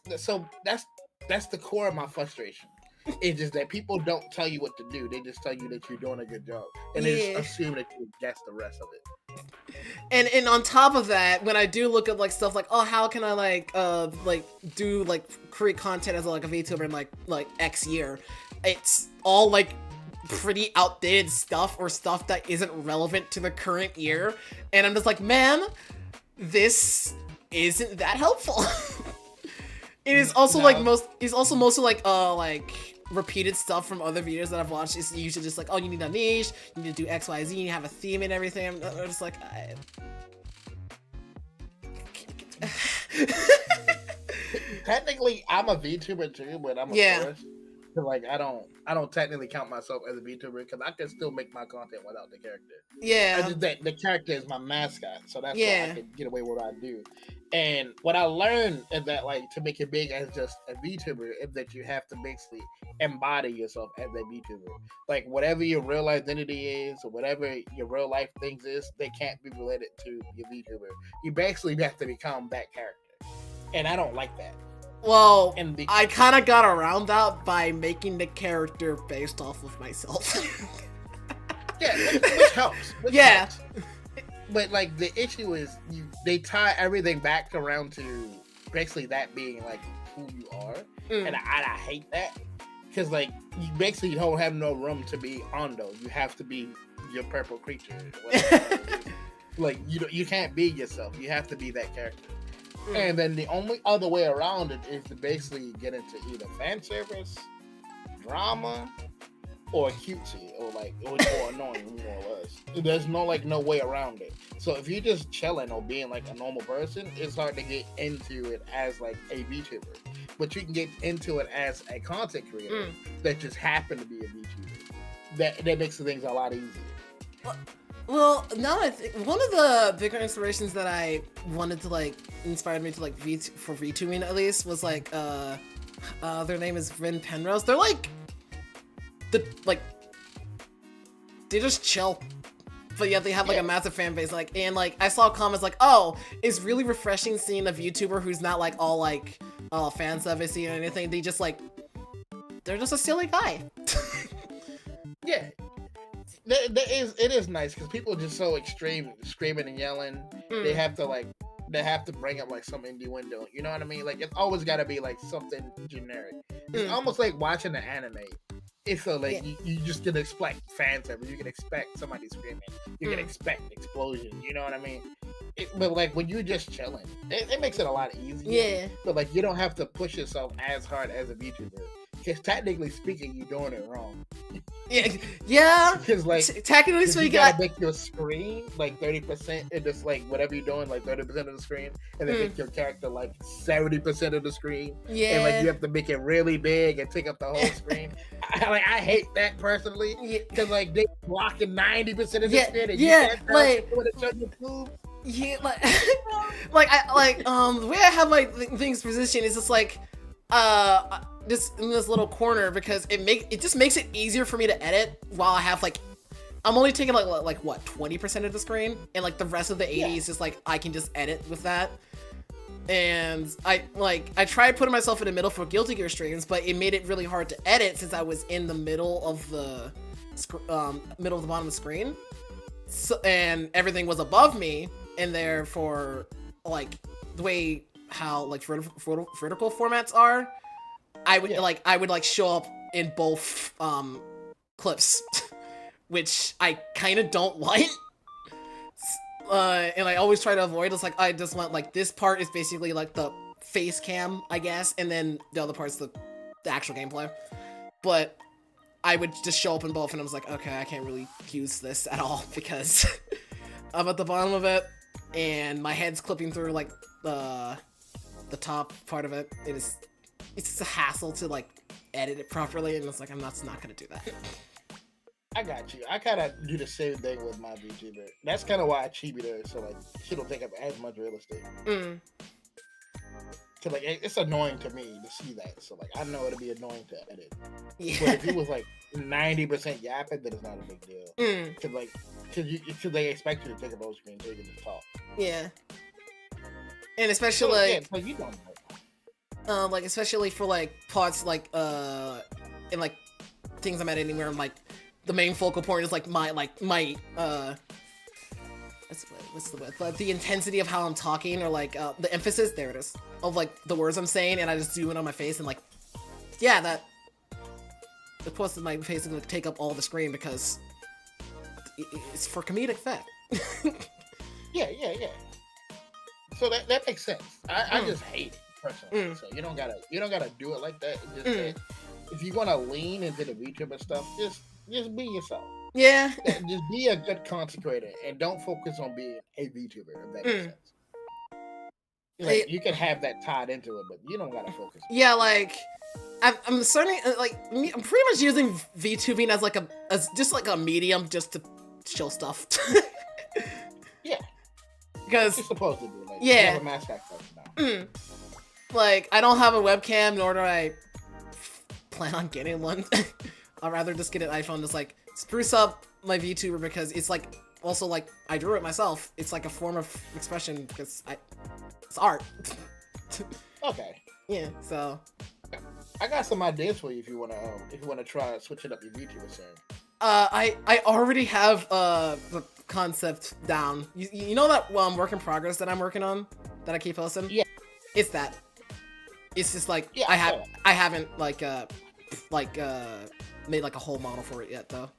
the core of my frustration. It's just that people don't tell you what to do. They just tell you that you're doing a good job, and they just assume that you guess the rest of it. And on top of that, when I do look at like stuff like, oh, how can I like do like create content as like a VTuber in like X year, it's all like pretty outdated stuff or stuff that isn't relevant to the current year, and I'm just like, man, this isn't that helpful. It is also mostly like repeated stuff from other videos that I've watched. It's usually just like, oh, you need a niche, you need to do X, Y, Z, you have a theme and everything. I'm just like, Technically, I'm a VTuber too, but I'm a tourist. Like I don't technically count myself as a VTuber because I can still make my content without the character. I Yeah. just that the character is my mascot, so that's why I Yeah. can get away with what I do. And what I learned is that like to make it big as just a VTuber is that you have to basically embody yourself as a VTuber. Like whatever your real identity is or whatever your real life things is, they can't be related to your VTuber. You basically have to become that character, and I don't like that. Well, And the I kind of got around that by making the character based off of myself. yeah, which helps. Yeah. Helps. But like the issue is, they tie everything back around to basically that being like who you are, and I hate that because like you basically don't have no room to be Ondo. You have to be your purple creature. Like you can't be yourself. You have to be that character. And then the only other way around it is to basically get into either fan service, drama, or cutesy, or annoying, more or less. There's no way around it. So if you're just chilling or being like a normal person, it's hard to get into it as like a VTuber. But you can get into it as a content creator that just happen to be a VTuber. That makes things a lot easier. Well, now I think one of the bigger inspirations that I wanted to like inspired me to like for VTubing at least was like their name is Rin Penrose. They're like they just chill, but yet they have like a massive fan base. Like, and like I saw comments like, "Oh, it's really refreshing seeing a VTuber who's not like all like fan servicey or anything. They just like they're just a silly guy." Yeah. It is nice because people are just so extreme, screaming and yelling. They have to bring up like some innuendo. You know what I mean? Like it's always got to be like something generic. It's almost like watching an anime. It's so like you just can expect fan service. You can expect somebody screaming. You can expect explosions. You know what I mean? But like when you're just chilling, it makes it a lot easier. Yeah. But like you don't have to push yourself as hard as a VTuber. Because technically speaking, you're doing it wrong. Yeah. Because like technically speaking, you gotta make your screen like 30%, and just like whatever you're doing, like 30% of the screen, and then make your character like 70% of the screen. Yeah. And like you have to make it really big and take up the whole screen. I hate that personally. Because like they blocking 90% of the screen. And you can't tell what it's on your tube. Yeah, like, the way I have my things positioned is just like, this in this little corner because it just makes it easier for me to edit while I have like, I'm only taking like what 20% of the screen and like the rest of the 80 is just like I can just edit with that. And I tried putting myself in the middle for Guilty Gear streams, but it made it really hard to edit since I was in the middle of the bottom of the screen. So, and everything was above me, and therefore, like the way how like vertical formats are, I would show up in both clips, which I kind of don't like. And I always try to avoid. It's like I just want like this part is basically like the face cam, I guess, and then the other part's the actual gameplay. But I would just show up in both, and I was like, okay, I can't really use this at all because I'm at the bottom of it, and my head's clipping through like the top part of it. It's just a hassle to like edit it properly, and it's like I'm not gonna do that. I got you. I kind of do the same thing with my VTuber. That's kind of why I chibi her, so like she don't take up as much real estate. So like it's annoying to me to see that. So like I know it'll be annoying to edit. Yeah. But if it was like 90% yapping, then it's not a big deal. Because they expect you to take a low screen so you can just talk. Yeah. And especially so you don't know. Like especially for like parts like in like things I'm editing where I'm like the main focal point is like my what's the word? The intensity of how I'm talking, or like the emphasis, there it is, of like the words I'm saying, and I just zoom in on my face and like, yeah, that of course my face is gonna take up all the screen because it's for comedic effect. yeah. So that makes sense. I just hate it personally. So you don't gotta do it like that. Just if you're gonna lean into the VTuber stuff, just be yourself. Yeah. Just be a good content creator and don't focus on being a VTuber, if that makes sense. Like, you can have that tied into it, but you don't gotta focus on yeah, like I'm starting like I'm pretty much using VTubing as like as just like a medium just to show stuff. Yeah, Because you're supposed to do like you yeah, have a mascot now. like I don't have a webcam, nor do I plan on getting one. I'd rather just get an iPhone, just like spruce up my VTuber because it's like also like I drew it myself. It's like a form of expression because it's art. Okay. Yeah, so I got some ideas for you if you wanna try switching up your VTuber soon. I already have the concept down. You know that work in progress that I'm working on that I keep posting? Yeah. It's that. It's just like Yeah, I haven't like made like a whole model for it yet though.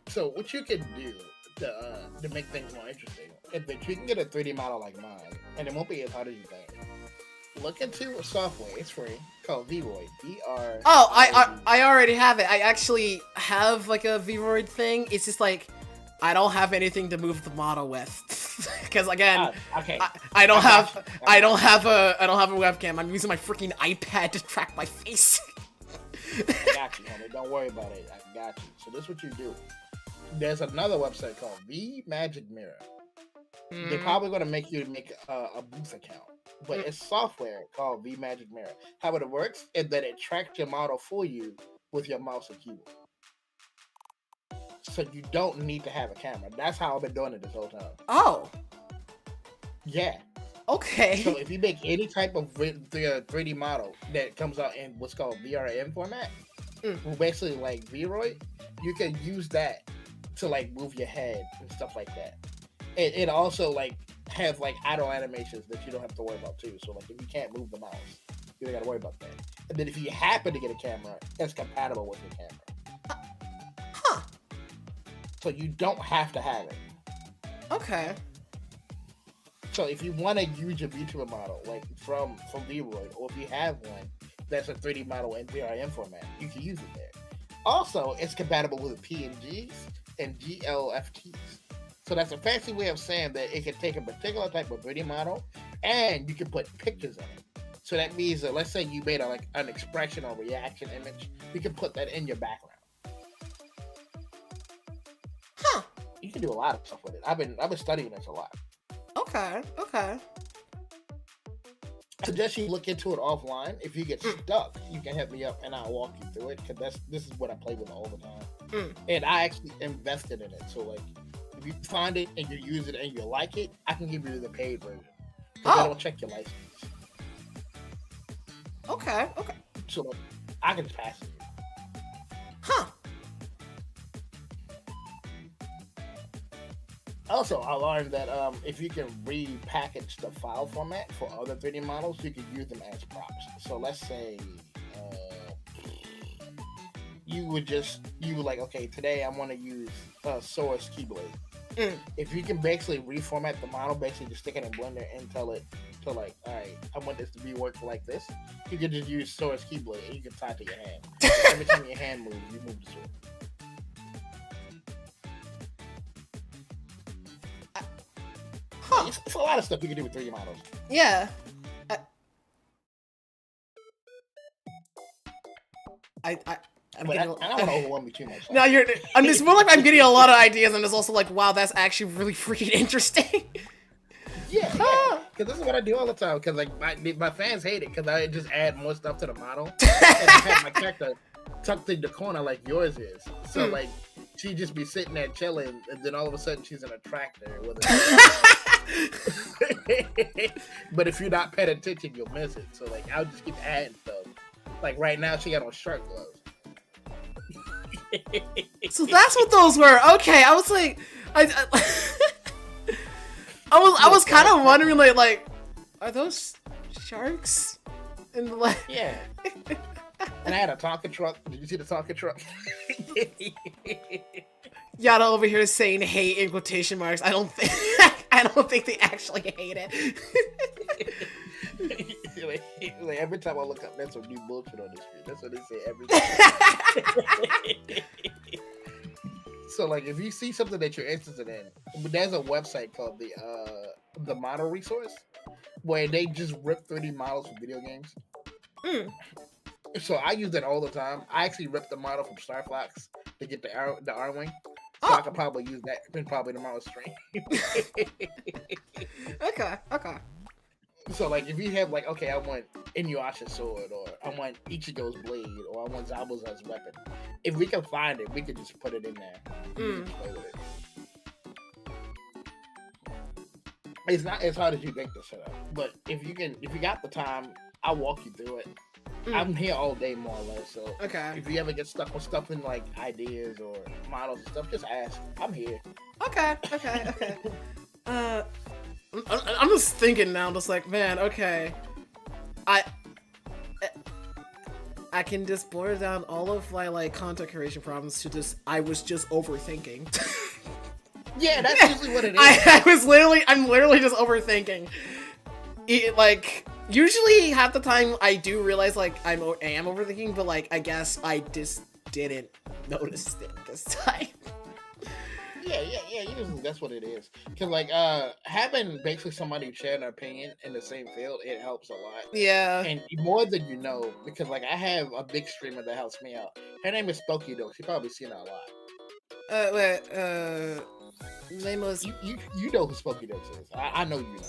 So what you can do to make things more interesting is that you can get a 3D model like mine, and it won't be as hard as you think. Look into a software, it's free, called Vroid. Oh, I already have it. I actually have like a Vroid thing. It's just like I don't have anything to move the model with. Because again, okay. I don't have I don't have a webcam. I'm using my freaking iPad to track my face. I got you, honey. Don't worry about it. I got you. So this is what you do. There's another website called V Magic Mirror. They're probably going to make you make a booth account, but it's software called V Magic Mirror. How it works is that it tracks your model for you with your mouse and keyboard. So you don't need to have a camera. That's how I've been doing it this whole time. Oh. Yeah. Okay. So if you make any type of 3D model that comes out in what's called VRM format, basically like Vroid, you can use that to like move your head and stuff like that. It also like has like idle animations that you don't have to worry about too. So like if you can't move the mouse, you don't got to worry about that. And then if you happen to get a camera, it's compatible with your camera. Huh. So you don't have to have it. Okay. So if you want to use your VTuber model, like from Vroid, or if you have one that's a 3D model in VRM format, you can use it there. Also, it's compatible with PNGs and GLFTs. So that's a fancy way of saying that it can take a particular type of 3D model and you can put pictures in it. So that means that let's say you made an expression or reaction image, you can put that in your background. Huh. You can do a lot of stuff with it. I've been studying this a lot. Okay. Okay. I suggest you look into it offline. If you get stuck, you can hit me up and I'll walk you through it because this is what I play with all the time. And I actually invested in it. So like if you find it and you use it and you like it, I can give you the paid version. Because I don't check your license. Okay. Okay. So like, I can just pass it. Huh. Also, I learned that if you can repackage the file format for other 3D models, you can use them as props. So let's say you were like, okay, today I want to use Source Keyblade. If you can basically reformat the model, basically just stick it in Blender and tell it to like, all right, I want this to be working like this. You can just use Source Keyblade and you can tie it to your hand. Every time your hand moves, you move the sword. Huh. It's a lot of stuff you can do with 3D models. Yeah. I don't want to overwhelm you too much. No, I'm just more like I'm getting a lot of ideas, and it's also like, wow, that's actually really freaking interesting. Yeah, because this is what I do all the time. Because like my fans hate it because I just add more stuff to the model, and I have my character tucked in the corner like yours is. So like she just be sitting there chilling, and then all of a sudden she's in a tractor with but if you're not paying attention, you'll miss it. So like I'll just keep adding stuff. Like right now, she got on shark gloves. So that's what those were. Okay, I was like, I was kind of wondering, like, are those sharks? And like, yeah. And I had a Tonka truck. Did you see the Tonka truck? Yada over here saying "hate" in quotation marks. I don't think they actually hate it. like every time I look up, that's some new bullshit on the screen. That's what they say every time. So like if you see something that you're interested in, there's a website called the model resource where they just rip 3D models from video games. Mm. So I use that all the time. I actually ripped the model from Star Fox to get the R wing. So Oh. I could probably use that in probably tomorrow's stream. Okay. Okay. So like if you have like, okay, I want Inuyasha's sword, or I want Ichigo's blade, or I want Zabuza's weapon. If we can find it, we can just put it in there. And play with it. It's not as hard as you think to set up, but if you got the time, I'll walk you through it. I'm here all day more or less, so if you ever get stuck with stuff in like ideas or models and stuff, just ask. I'm here. Okay. I'm just thinking now, just like, man, okay, I can just boil down all of my like content creation problems to just I was just overthinking. Yeah, that's usually what it is. I'm literally just overthinking. Like, usually half the time I do realize like I am overthinking, but like I guess I just didn't notice it this time. Yeah. Usually that's what it is. Cause like having basically somebody share an opinion in the same field, it helps a lot. Yeah. And more than you know, because like I have a big streamer that helps me out. Her name is Spooky though. She's probably seen her a lot. Name was you know who Spooky Dogs is. I know you know.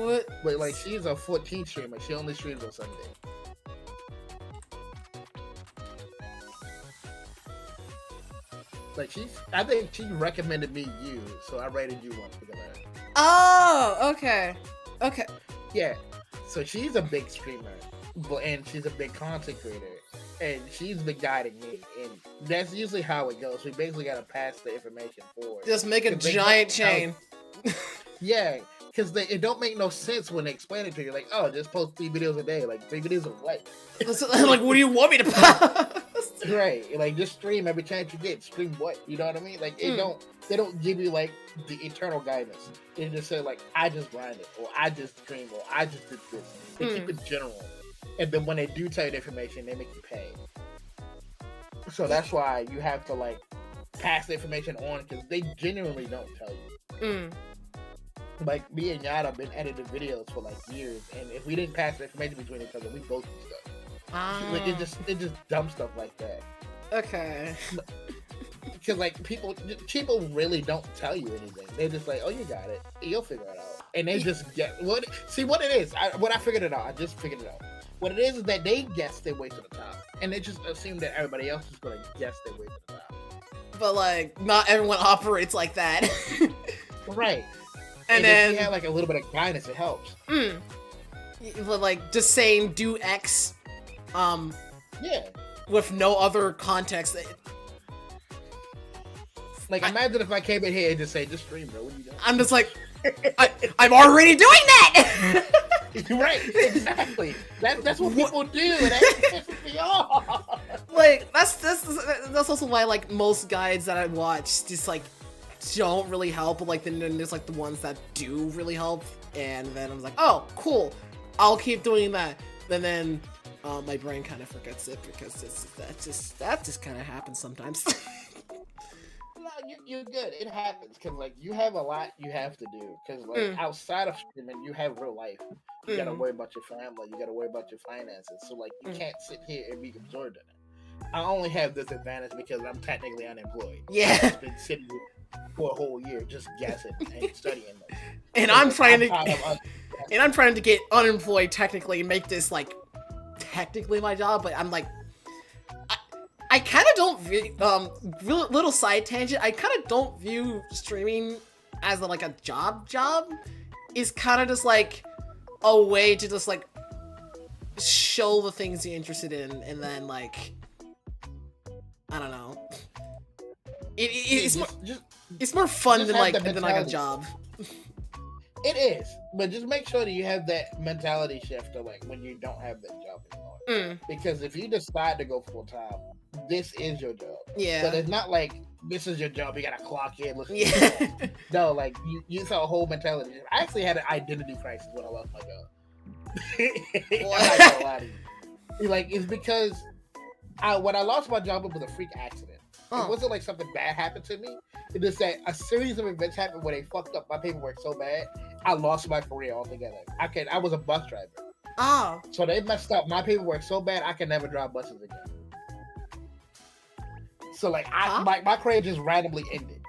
What? But like she's a 14 streamer. She only streams on Sunday. Like I think she recommended me you, so I rated you once because of her. Oh, okay. Yeah, so she's a big streamer, and she's a big content creator, and she's been guiding me, and that's usually how it goes. We basically gotta pass the information forward. Just make a giant chain. Yeah, because it don't make no sense when they explain it to you. Like, oh, just post 3 videos a day, like 3 videos of what? Like, what do you want me to post? Right, like just stream every chance you get. Stream what? You know what I mean? Like they don't give you like the eternal guidance. They just say like I just grinded, or I just streamed, or I just did this. They keep it general, and then when they do tell you the information, they make you pay. So that's why you have to like pass the information on, because they genuinely don't tell you. Like me and Yada have been editing videos for like years, and if we didn't pass the information between each other, we both do stuff. Like it just dumb stuff like that. Okay. Because like people really don't tell you anything. They're just like, oh, you got it, you'll figure it out, and they just get what. See what it is. I figured it out. I just figured it out. What it is that they guess their way to the top, and they just assume that everybody else is going to guess their way to the top. But like, not everyone operates like that. Right. And then if you have like a little bit of guidance, it helps. Like just saying do X. Yeah. With no other context. Like, imagine if I came in here and just say, just stream, bro. What are you doing? I'm just like, I'm already doing that! Right, exactly. That's what people do, and that pisses me off. Like, that's also why, like, most guides that I watch just, like, don't really help, but, like, then there's, like, the ones that do really help, and then I'm like, oh, cool. I'll keep doing that. And then my brain kind of forgets it because that just kind of happens sometimes. No, you're good. It happens because like you have a lot you have to do. Because like outside of streaming, you have real life. You gotta worry about your family. You gotta worry about your finances. So like you can't sit here and be absorbed in it. I only have this advantage because I'm technically unemployed. Yeah. I've been sitting here for a whole year just guessing and studying. And I'm trying to get unemployed technically and make this like technically my job, but I'm like, I kind of don't view, little side tangent, I kind of don't view streaming as like a job. It's kind of just like a way to just like show the things you're interested in, and then like, I don't know. It's more fun than like a job. It is, but just make sure that you have that mentality shift of like when you don't have that job anymore. Because if you decide to go full time, this is your job. Yeah. But it's not like this is your job. You gotta clock in. Yeah. No, like you saw a whole mentality. I actually had an identity crisis when I lost my job. I'm not gonna lie to you. Like it's because when I lost my job, it was a freak accident. It wasn't like something bad happened to me. It just that a series of events happened where they fucked up my paperwork so bad, I lost my career altogether. I was a bus driver. Oh. So they messed up my paperwork so bad I can never drive buses again. So like my career just randomly ended.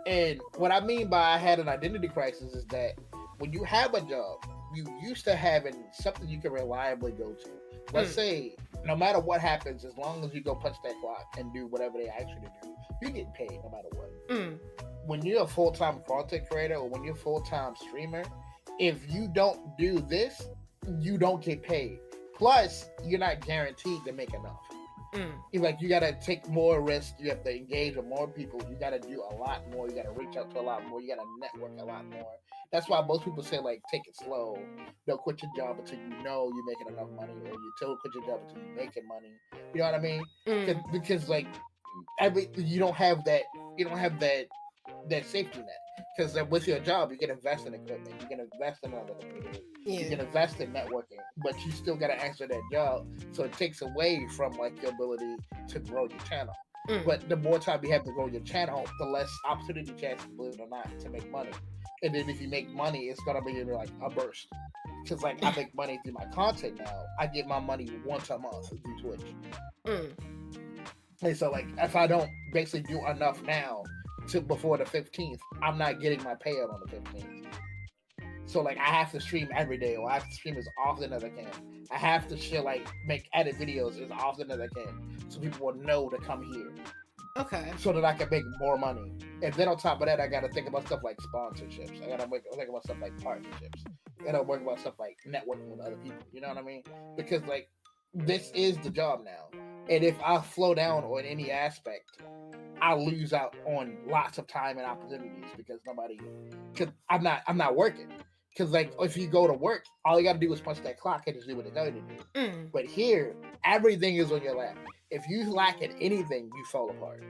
And what I mean by I had an identity crisis is that when you have a job, you used to having something you can reliably go to. Let's say no matter what happens, as long as you go punch that clock and do whatever they ask you to do, you get paid no matter what. When you're a full-time content creator or when you're a full-time streamer, if you don't do this, you don't get paid. Plus, you're not guaranteed to make enough. Like you gotta take more risks. You have to engage with more people. You gotta do a lot more. You gotta reach out to a lot more. You gotta network a lot more. That's why most people say like take it slow. Don't quit your job until you know you're making enough money, or you don't quit your job until you're making money. You know what I mean? Because like you don't have that safety net. Because with your job, you can invest in equipment, you can invest in other computers, you can invest in networking, but you still got to answer that job. So it takes away from like your ability to grow your channel. But the more time you have to grow your channel, the less opportunity chances, believe it or not, to make money. And then if you make money, it's gonna be like a burst. Because like I make money through my content now. I get my money once a month through Twitch. And so like if I don't basically do enough now to before the 15th, I'm not getting my payout on the 15th. So like I have to stream every day, or I have to stream as often as I can. I have to share make edit videos as often as I can, so people will know to come here. Okay. So that I can make more money. And then on top of that, I gotta think about stuff like sponsorships. I gotta think about stuff like partnerships. I gotta work about stuff like networking with other people. You know what I mean? Because like this is the job now. And if I slow down on any aspect, I lose out on lots of time and opportunities because I'm not working. Because like if you go to work, all you gotta do is punch that clock and just do what they tell you to do. But here, everything is on your lap. If you lack in anything, you fall apart.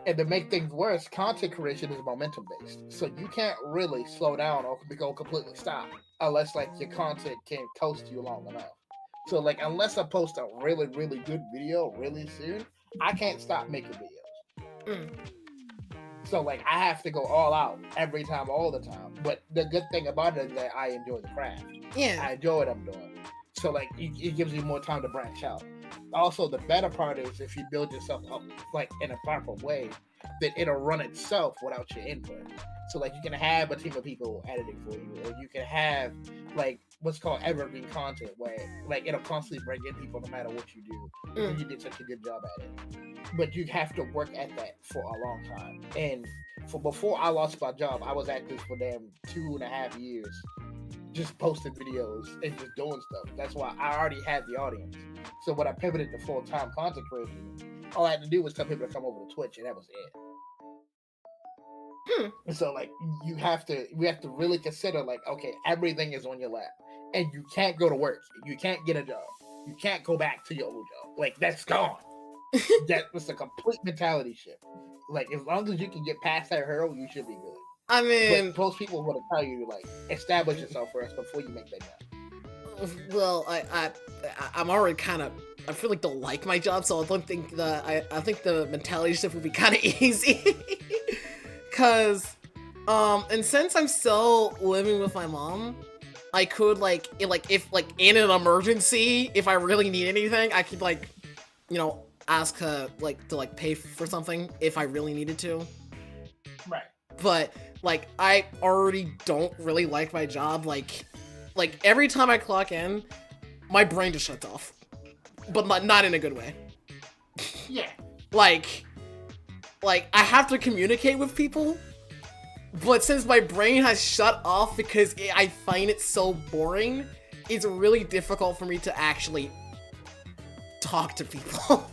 And to make things worse, content creation is momentum based. So you can't really slow down or go completely stop unless like your content can toast you long enough. So like unless I post a really, really good video really soon, I can't stop making videos. So like I have to go all out every time, all the time. But the good thing about it is that I enjoy the craft. Yeah. I enjoy what I'm doing. So like it gives you more time to branch out. Also, the better part is if you build yourself up like in a proper way, that it'll run itself without your input. So like you can have a team of people editing for you, or you can have like what's called evergreen content, where like it'll constantly bring in people no matter what you do because you did such a good job at it. But you have to work at that for a long time. And before I lost my job, I was at this for damn 2.5 years, just posting videos and just doing stuff. That's why I already had the audience. So when I pivoted to full-time content creation, all I had to do was tell people to come over to Twitch, and that was it. And so like we have to really consider like, okay, everything is on your lap, and you can't go to work, you can't get a job, you can't go back to your old job. Like that's gone. That was a complete mentality shift. Like as long as you can get past that hurdle, you should be good. I mean, but most people want to tell you like establish yourself first before you make that jump. Well, I'm already kind of. I feel like don't like my job, so I don't think I think the mentality shift would be kind of easy. Cause, and since I'm still living with my mom, I could if in an emergency, if I really need anything, I could ask her to pay for something if I really needed to. Right. But I already don't really like my job. Like every time I clock in, my brain just shuts off, but not in a good way. Yeah. I have to communicate with people, but since my brain has shut off because I find it so boring, it's really difficult for me to actually talk to people.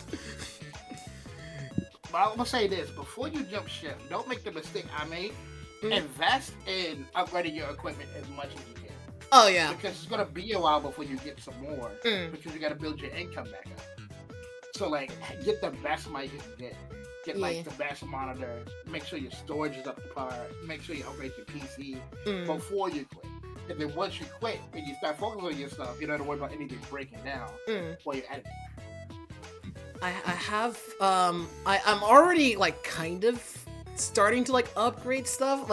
But I'm gonna say this, before you jump ship, don't make the mistake I made. Invest in upgrading your equipment as much as you can. Oh yeah. Because it's gonna be a while before you get some more, because you gotta build your income back up. So get the best mic you can get. Get the best monitor. Make sure your storage is up to par. Make sure you upgrade your PC before you quit. And then once you quit and you start focusing on your stuff, you don't have to worry about anything breaking down while you're editing. I have I'm already kind of starting to upgrade stuff.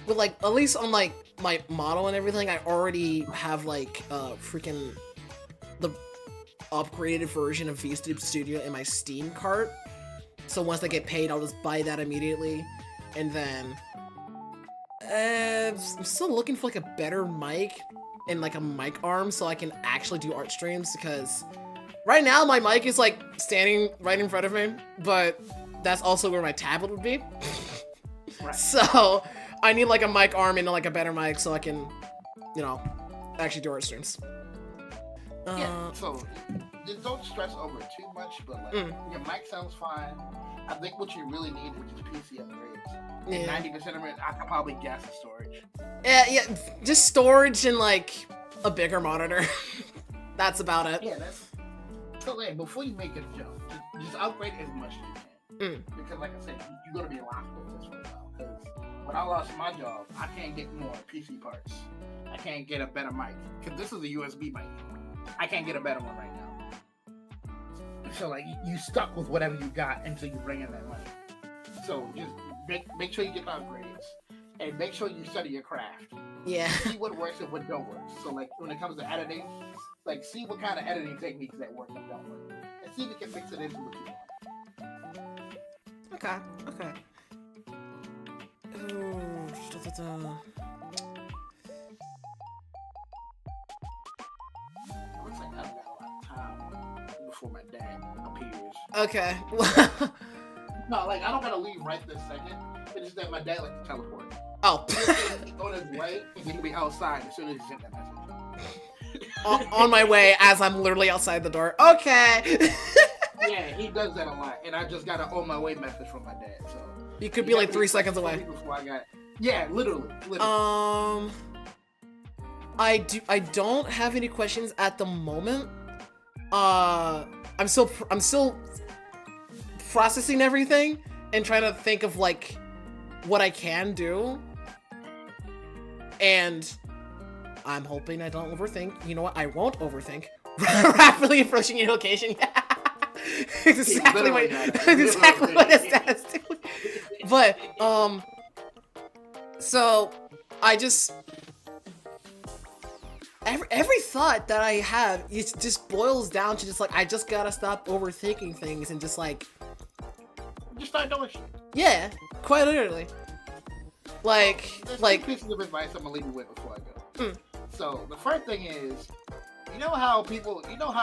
But like, at least on like my model and everything, I already have like freaking the upgraded version of VStube Studio in my Steam cart. So once I get paid, I'll just buy that immediately. And then I'm still looking for like a better mic and like a mic arm so I can actually do art streams, because right now my mic is like standing right in front of me, but that's also where my tablet would be. Right. So I need like a mic arm and like a better mic so I can, you know, actually do art streams. Yeah, so just don't stress over it too much, but like your mic sounds fine. I think what you really need is just PC upgrades. Yeah. 90% of it, I could probably guess the storage. Yeah, just storage and like a bigger monitor. That's about it. Yeah, that's so. Like, before you make a jump, just upgrade as much as you can. Because, like I said, you're gonna be locked with this for a while. Because when I lost my job, I can't get more PC parts. I can't get a better mic because this is a USB mic. I can't get a better one right now. So like you stuck with whatever you got until you bring in that money. So just make sure you get the upgrades and make sure you study your craft. Yeah. See what works and what don't work. So like when it comes to editing, like see what kind of editing techniques that work and don't work, and see if you can fix it into what you want. Okay. Looks like I've got a lot of time before my dad appears. Okay. No, like I don't gotta leave right this second. It's just that my dad likes to teleport. Oh. He's on his way, and he'll be outside as soon as he sent that message. On my way as I'm literally outside the door. Okay. Yeah, he does that a lot, and I just got an on my way message from my dad. So you could be like 3 seconds away. Before I got, yeah, literally. I don't have any questions at the moment. I'm still processing everything and trying to think of like what I can do. And I'm hoping I don't overthink. You know what? I won't overthink. Rapidly approaching your location. exactly what it's doing. But so I just every thought that I have, it just boils down to just like I just gotta stop overthinking things and just like start doing shit. Yeah, quite literally. There's two pieces of advice I'm gonna leave you with before I go. So the first thing is, you know how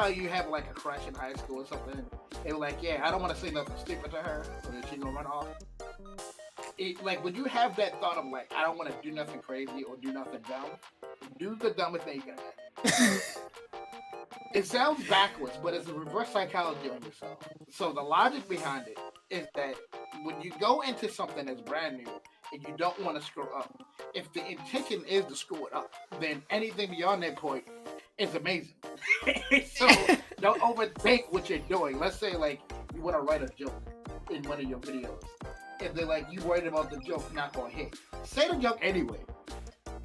you have like a crush in high school or something? They were like, yeah, I don't want to say nothing stupid to her, so that she's gonna run off. Like when you have that thought of like, I don't want to do nothing crazy or do nothing dumb, do the dumbest thing you can have. It sounds backwards, but it's a reverse psychology on yourself. So the logic behind it is that when you go into something that's brand new and you don't want to screw up, if the intention is to screw it up, then anything beyond that point is amazing. So don't overthink what you're doing. Let's say like you want to write a joke in one of your videos, and they're like, you worried about the joke not gonna hit. Say the joke anyway.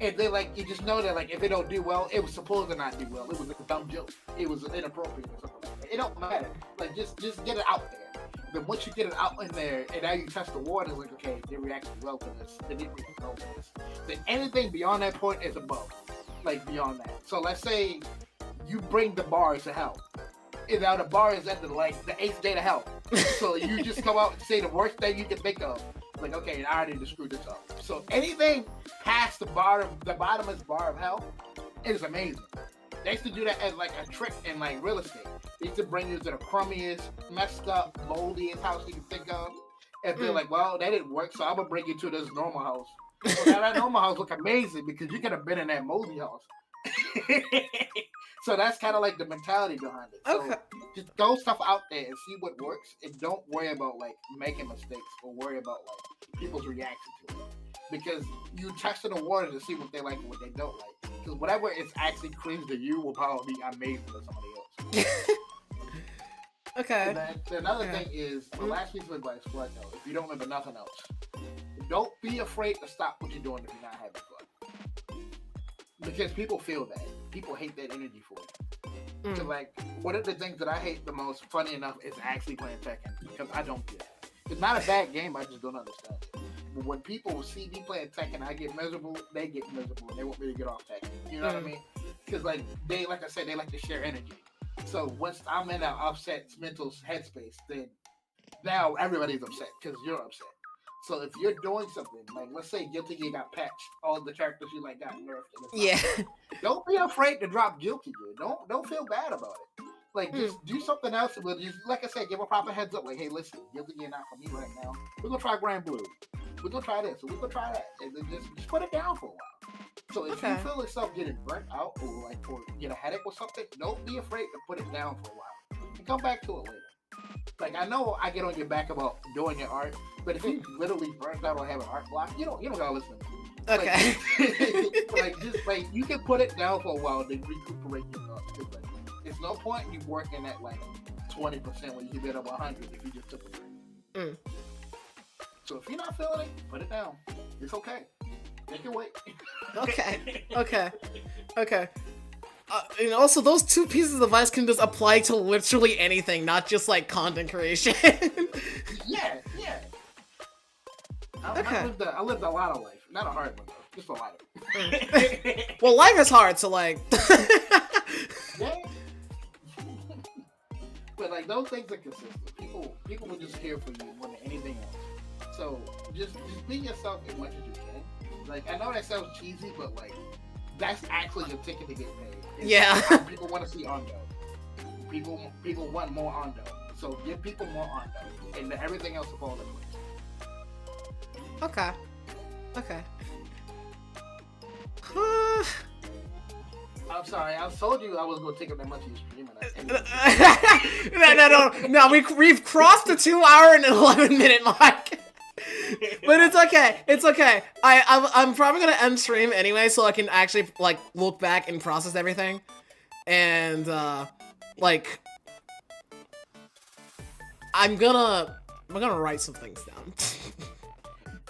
And they like, you just know that like if it don't do well, it was supposed to not do well. It was a dumb joke. It was inappropriate or something like that. It don't matter. Like just get it out there. Then once you get it out in there, and now you test the water, like okay, they reacted well to this. They didn't react well to this. Then anything beyond that point is above. Like beyond that. So let's say you bring the bar to hell. And now the bar is at the 8th day to hell. So you just come out and say the worst thing you can think of. Like, okay, I already just screwed this up. So anything past the bottomest bar of hell is amazing. They used to do that as like a trick in like real estate. They used to bring you to the crummiest, messed up, moldiest house you can think of. And they're like, well, that didn't work, so I'm gonna bring you to this normal house. Well, now that normal house look amazing because you could have been in that moldy house. So that's kind of like the mentality behind it. So Okay. Just throw stuff out there and see what works, and don't worry about like making mistakes or worry about like people's reaction to it, because you testing the water to see what they like and what they don't like. Because whatever is actually cringe to you will probably be amazing to somebody else. Okay. And then another thing is the last piece of advice for I know, if you don't remember nothing else, don't be afraid to stop what you're doing if you're not having fun. Because people feel that. People hate that energy for it. So like, one of the things that I hate the most, funny enough, is actually playing Tekken, because I don't get it. It's not a bad game, I just don't understand it. when people see me playing Tekken, I get miserable. They get miserable. They want me to get off Tekken. You know what I mean? Because like I said, they like to share energy. So once I'm in that upset mental headspace, then now everybody's upset because you're upset. So if you're doing something, like let's say Guilty Gear got patched, all the characters you like got nerfed. Yeah. Don't be afraid to drop Guilty Gear. Don't feel bad about it. Like just do something else. But just like I said, give a proper heads up. Like, hey, listen, Guilty Gear not for me right now. We're gonna try Grand Blue. We're gonna try this. We're gonna try that. And then just put it down for a while. So if you feel yourself getting burnt out or get a headache or something, don't be afraid to put it down for a while and come back to it later. Like I know I get on your back about doing your art, but if you literally burnt out or have an art block, you don't gotta listen to me. Okay. Like you can put it down for a while, then recuperate your thoughts. Like, there's no point in you working at like 20% when you can get up 100 if you just took a break. So if you're not feeling it, put it down. It's okay. Make it wait. Okay. And also, those two pieces of advice can just apply to literally anything, not just like content creation. Yeah. I lived a lot of life. Not a hard one, though. Just a lot of it. Well, life is hard, so like... Yeah. But like, those things are consistent. People will just hear from you more than anything else. So, just be yourself as much as you can. Like, I know that sounds cheesy, but like, that's actually your ticket to get paid. Yeah. People want to see Ondo. People want more Ondo. So give people more Ondo, and everything else will fall into place. Okay. I'm sorry. I told you I was going to take up that much of your stream. No. We've crossed the 2 hour and 11-minute mark. But it's okay. I'm probably gonna end stream anyway, so I can actually like look back and process everything, and like I'm gonna write some things down.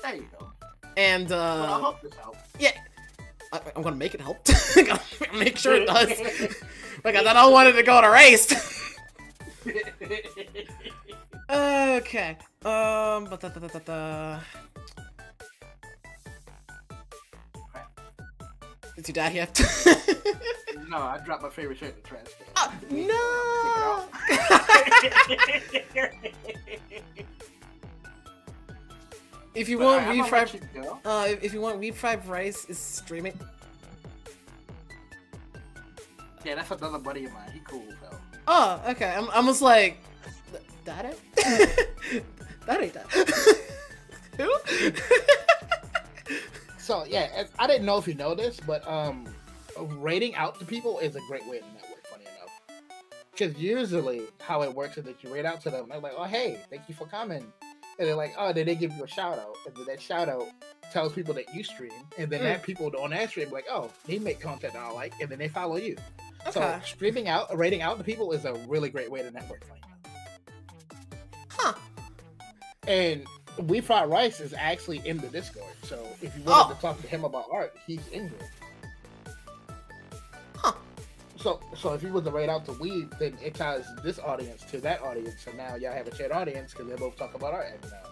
There you go. And well, I hope this helps. Yeah, I'm gonna make it help. I'm gonna make sure it does. Because I don't want it to go to waste. Okay. Is your dad here? No, I dropped my favorite shirt in the trash can. No. If you want wheat fried rice is streaming. Yeah, that's another buddy of mine. He cool, though. Oh, okay. I'm almost like, Daddy? Daddy. Who? So yeah, I didn't know if you know this, but rating out to people is a great way to network. Funny enough, because usually how it works is that you rate out to them. They're like, "Oh, hey, thank you for coming," and they're like, "Oh," then they give you a shout out, and then that shout out tells people that you stream, and then that people on that stream be like, "Oh, they make content I like," and then they follow you. Okay. So rating out to people is a really great way to network. Funny enough. Huh. And We Fried Rice is actually in the Discord, so if you wanted to talk to him about art, he's in here. Huh. So if you was to rate out to Weeb, then it ties this audience to that audience, so now y'all have a shared audience because they both talk about art every now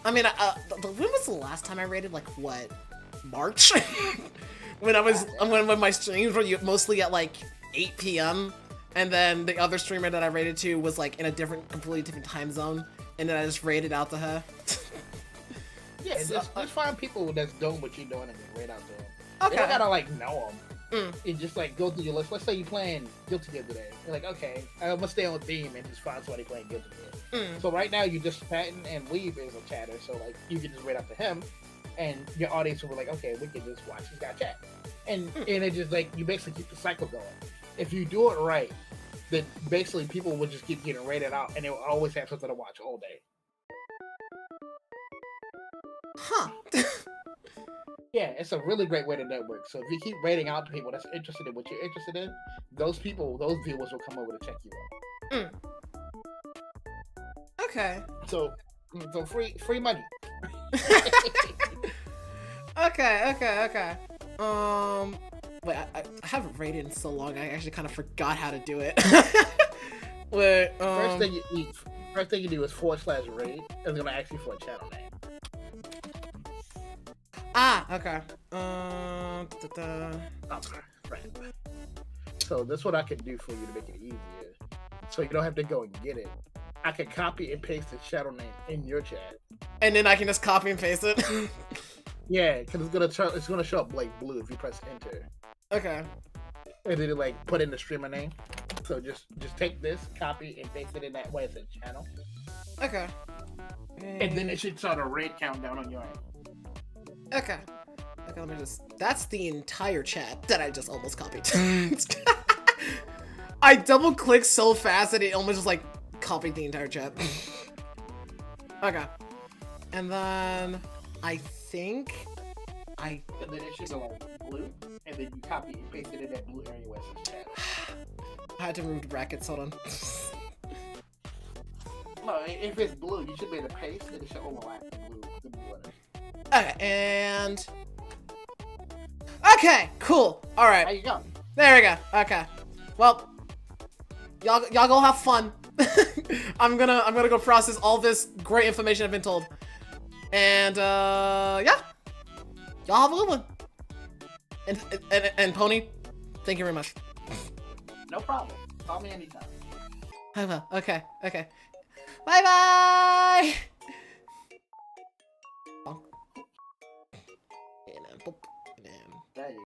and then. When was the last time I rated? Like what? March? when my streams were mostly at like 8 p.m. And then the other streamer that I rated to was like in a completely different time zone, and then I just rated out to her. Yeah, so, just find people that's doing what you're doing and then rate out to them. Okay. You don't gotta like know them. And just like go through your list. Let's say you're playing Guilty Gear today. You're like, okay, I'm gonna stay on theme and just find somebody playing Guilty Gear. So right now you just Patton and Weeb is a chatter, so like you can just rate out to him, and your audience will be like, okay, we can just watch this guy chat, and it just like you basically keep the cycle going. If you do it right, then basically people will just keep getting rated out, and they will always have something to watch all day. Huh. Yeah, it's a really great way to network. So if you keep rating out to people that's interested in what you're interested in, those viewers will come over to check you out. Okay. So free money. Okay. Wait, I haven't rated in so long. I actually kind of forgot how to do it. Wait, First thing you eat First thing you do is / raid. It's gonna ask you for a channel name. Ah, okay. Okay, right. So this is what I can do for you to make it easier. So you don't have to go and get it. I can copy and paste the channel name in your chat. And then I can just copy and paste it. Yeah, because it's gonna show up like blue if you press enter. Okay. And then like put in the streamer name. So just take this, copy and paste it in that way as a channel. Okay. And then it should start a red countdown on your end. Okay. Okay, let me just... That's the entire chat that I just almost copied. I double-clicked so fast that it almost just, like, copied the entire chat. Okay. And then... I think... And then it should go like blue, and then you copy and paste it in that blue area where it says channel. I had to remove the brackets, hold on. No, if it's blue, you should be able to paste, and it should overlap the blue letters. Okay, and... Okay, cool. Alright. There you go. There we go. Okay. Well, y'all go have fun. I'm gonna go process all this great information I've been told. And yeah. Y'all have a good one. And Pony, thank you very much. No problem. Call me anytime. I will. Okay. Okay. Bye bye. There you go.